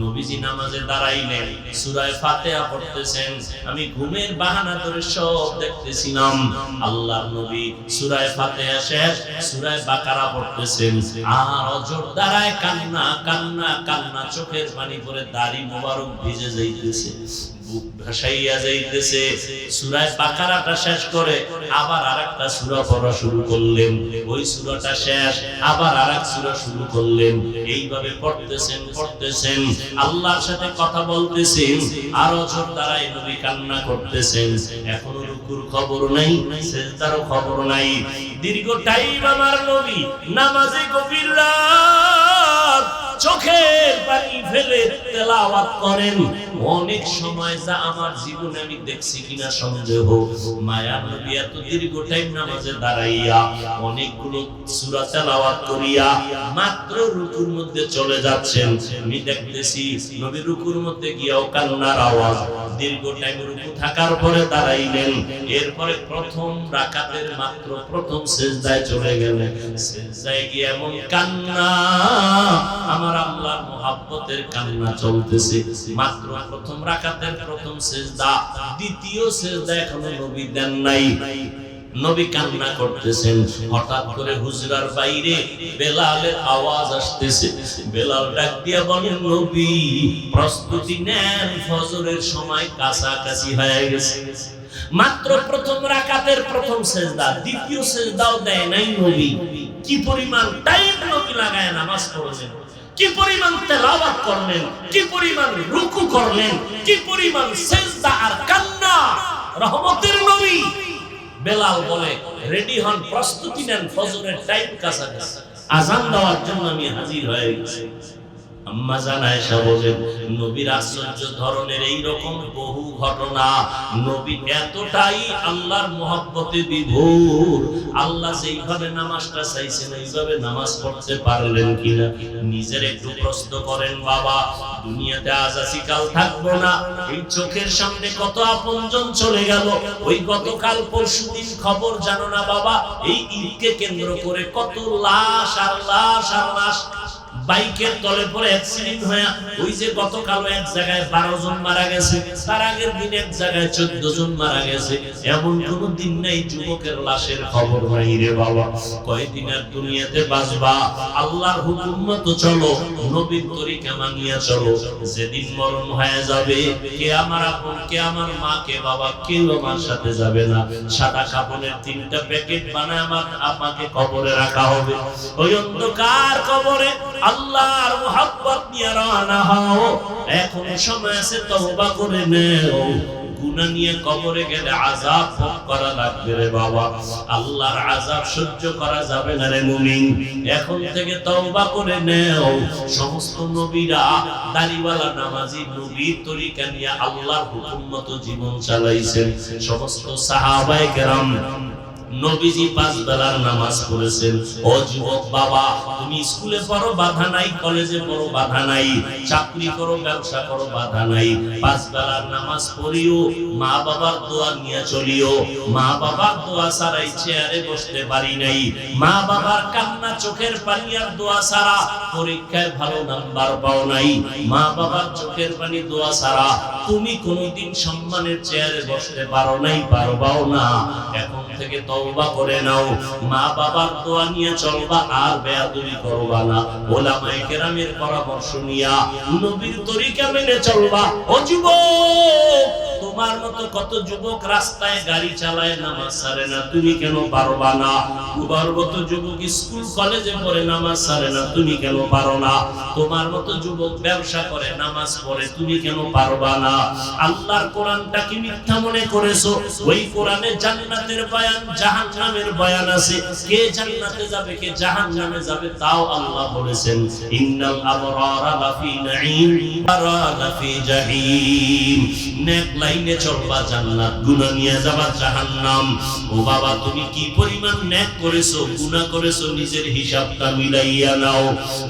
Speaker 1: নবীজি নামাজে দাঁড়াইলেন, সূরা ফাতিহা পড়তেছেন। আমি ঘুমের বাহানা ধরে সব দেখতেছিলাম। আল্লাহর নবী সূরা ফাতিহা শেষ, সূরা বাকারা পড়তেছেন। আর অজর দাঁড়ায় কান্না কান্না কান্না, চোখের পানি পড়ে দাড়ি মোবারক ভিজে যাইতেছে। বুক ভাসাইয়া যাইতেছে। সূরা বাকারাটা শেষ করে আবার আরেকটা সূরা পড়া শুরু করলেন, ওই সূরাটা শেষ আবার আরেক সূরা শুরু করলেন। এইভাবে পড়তেছেন, আল্লাহর সাথে কথা বলতেছেন, আর অঝর দ্বারাই নবী কান্না করতেছেন। এখনো রুকুর খবর নাই, সিজদারও খবর নাই। দীর্ঘ টাইম আমার নবী নামাজে গভীর রাত চোখের পানি ফেলে তেলাওয়াত করেন। অনেক সময় যা আমার জীবনে আমি দেখছি কিনা সন্দেহ, মায়ার নবী এত দীর্ঘ টাইম নামাজে দাঁড়াইয়া অনেকগুলো সূরা তেলাওয়াত করিয়া মাত্র রুকুর মধ্যে চলে যাচ্ছেন। আমি দেখতেছি নবী রুকুর মধ্যে গিয়াও কান্নার আওয়াজ। দীর্ঘ টাইম রুকু থাকার পরে দাঁড়াইলেন, এরপরে প্রথম রাকাতের মাত্র প্রথম সিজদায় চলে গেলেন। সিজদায় গিয়ে এমন কান্না, আমার আল্লাহর মুহাব্বতের কান্না চলতেছে। মাত্র প্রথম রাকাতের প্রথম সিজদা, দ্বিতীয় সিজদা এখনো নবী দেন নাই। নবী কান্না করতেছেন। হঠাৎ করে হুজরার বাইরে বেলালের আওয়াজ আসতেছে। বেলাল ডাক দিয়া বলেন, নবী প্রস্তুতি নেন, ফজরের সময় কাছাকাছি হয়ে গেছে। মাত্র প্রথম রাকাতের প্রথম সিজদা, দ্বিতীয় সিজদাও দেয় নাই নবী। কি পরিমাণ টাইম নবী লাগায় নামাজ পড়লেন, কি পরিমাণ তেলাওয়াত করলেন, কি পরিমাণ রুকু করলেন, কি পরিমাণ সিজদা আর কান্না। রহমতের নবী। বেলাল বলে, রেডি হন, প্রস্তুতি নেন, ফজরের টাইম কাছাকাছি, আযান দেওয়ার জন্য আমি হাজির হয়ে গেছি। আম্মা জান আয়েশা বলেন, নবীর আশ্চর্য ধরনের এই রকম বহু ঘটনা। নবী এতটাই আল্লাহর মহব্বতে বিভোর, আল্লাহ যেইভাবে নামাজটা চাইছেন এইভাবে নামাজ পড়তে পারলেন কিনা নিজের একটু প্রশ্ন করেন। বাবা, দুনিয়াতে আজ আছি কাল থাকবো না, এই চোখের সামনে কত আপনজন চলে গেল। ওই গতকাল পরশুদিন খবর জানো না বাবা, এই ঈদকে কেন্দ্র করে কত লাশ আর লাশ আর লাশ বাইকের তলে পড়ে অ্যাক্সিডেন্ট হয়ে, ওই যে গতকাল এক জায়গায় 12 জন মারা গেছে, তার আগের দিন এক জায়গায় 14 জন মারা গেছে। এমন কোন দিন নাই যুবকের লাশের খবর নাই রে বাবা। কয়দিন আর দুনিয়াতে বাঁচবা, আল্লাহর হুকুম মতো চলো, নবীর তরিকা মানিয়া চলো। যেদিন মরণ হয়ে যাবে, কে আমার আপন, কে আমার মা, কে বাবা, কেউ আমার সাথে যাবে না। সাদা কাপড়ের 3টা প্যাকেট বানায় আমাকে কবরে রাখা হবে। ওই অন্ধকার কবরে আল্লাহর মুহাব্বত নিয়ে রওনা হও। এখন সময় আছে, তওবা করে নেও। গুনাহ নিয়ে কবরে গেলে আযাব ভোগ করা লাগবে রে বাবা। আল্লাহর আযাব সহ্য করা যাবে না রে মুমিন। এখন থেকে তওবা করে নেও। সমস্ত নবীরা দাড়িওয়ালা নামাজি নবীর তরিকা নিয়ে আল্লাহর হুকুম মতো জীবন চালাইছেন। সমস্ত সাহাবায়ে কেরাম নবীজি 5 বেলার নামাজ পড়েছেন। ও যুবক বাবা, তুমি স্কুলে পড়ো বাধা নাই, কলেজে পড়ো বাধা নাই, চাকরি করো, ব্যবসা করো বাধা নাই, 5 বেলার নামাজ পড়িও, মা বাবার দোয়া নিয়ে চলিও। মা বাবার দোয়া ছাড়াই চেয়ারে বসতে পারি নাই, মা বাবার কান্না চোখের পানি আর দোয়া ছাড়া পরীক্ষায় ভালো নাম্বার পাও নাই, মা বাবার চোখের পানি দোয়া ছাড়া তুমি কোনোদিন সম্মানের চেয়ারে বসতে পারো নাই, পারবাও না। এখন থেকে তওবা করে নাও, মা বাবার দোয়া নিয়ে চলবা, আর বেয়াদবি করবা না। ওলামায়ে কেরামের পরামর্শ নিয়া নবীর তরিকা মেনে চলবা। ও যুবক, তোমার মতো কত যুবক রাস্তায় গাড়ি চালায়, নামাজ ছাড়ে না, তুমি কেন পারবা না? তোমার মতো যুবক স্কুল কলেজে পড়ে, নামাজ ছাড়ে না, তুমি কেন পারো না? তোমার মতো যুবক ব্যবসা করে, নামাজ পড়ে, তুমি কেন পারবা না? আল্লাহর কোরআনটা কি মিথ্যা মনে করেছো? ওই কোরআনে জান্নাতের বয়ান, জাহান্নামের বয়ান আছে। কে জান্নাতে যাবে, কে জাহান্নামে যাবে তাও আল্লাহ বলেছেন। ইন্নাল আবরারা লাফি নাঈম ওয়া লাফি জাহিম। নেক লাইনে চলবা জান্নাত, গুনাহ নিয়ে যাবা জাহান্নাম। ও বাবা, তুমি কি পরিমাণ নেক করেছো, গুনাহ করেছো, নিজের হিসাবটা মিলাইয়া নাও।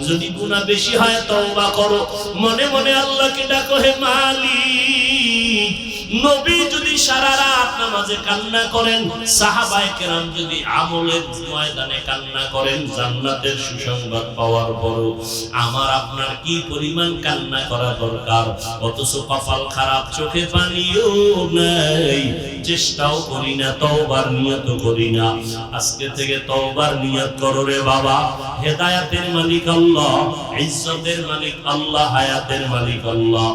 Speaker 1: যদি গুনাহ বেশি হয় তওবা করো, মনে মনে আল্লাহকে ডাকো, হে মালিক নবী যদি সারা রাত নামাজে কান্না করেন, সাহাবায়ে কেরাম যদি আমলের ময়দানে কান্না করেন জান্নাতের সুসংবাদ পাওয়ার পরও আমার আপনার কি পরিমাণ কান্না করা দরকার। অথচ কপাল খারাপ, চোখে পানিও নাই, চেষ্টাও করি না, তওবার নিয়ত করি না। আজকে থেকে তওবার নিয়ত করো রে বাবা। হেদায়েতের মালিক আল্লাহ, ইজ্জতের মালিক আল্লাহ, হায়াতের মালিক আল্লাহ।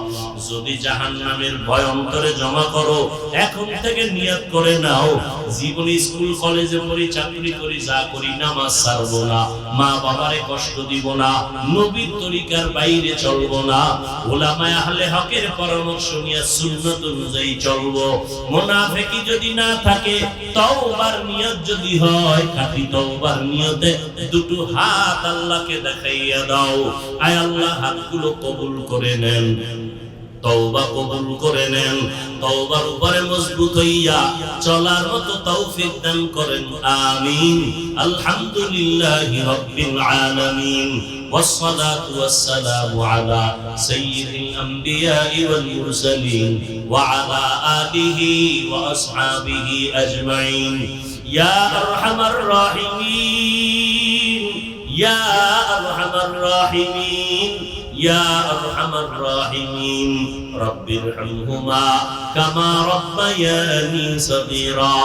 Speaker 1: যদি জাহান্নামের ভয় অন্তরে জমা করো, এখন থেকে নিয়ত করে নাও, জীবনে স্কুল কলেজে পড়ি, চাকরি করি, যা করি, নামাজ ছাড়বো না, মা বাবারে কষ্ট দিব না, নবীর তরিকার বাইরে চলবো না, উলামায়ে আহলে হকের পরামর্শ নিয়ে সুন্নাত অনুযায়ী চলবো। মুনাফিকি যদি না থাকে, তওবার নিয়ত যদি হয়, খাঁটি তওবার নিয়তে দুটো হাত আল্লাহকে দেখাইয়া দাও। আয় আল্লাহ, হাতগুলো কবুল করে নেন, তওবা কবুল করে নেন, তওবার উপরে মজবুত হইয়া চলার মতো তৌফিক দান করেন, আমিন। আলহামদুলিল্লাহি রাব্বিল আলামিন, والصلاة والسلام على سيد الأنبياء والمرسلين وعلى آله وأصحابه أجمعين. يا أرحم الراحمين، يا أرحم الراحمين، يا أرحم الراحمين، رب ارحمهما كما ربياني صغيرا.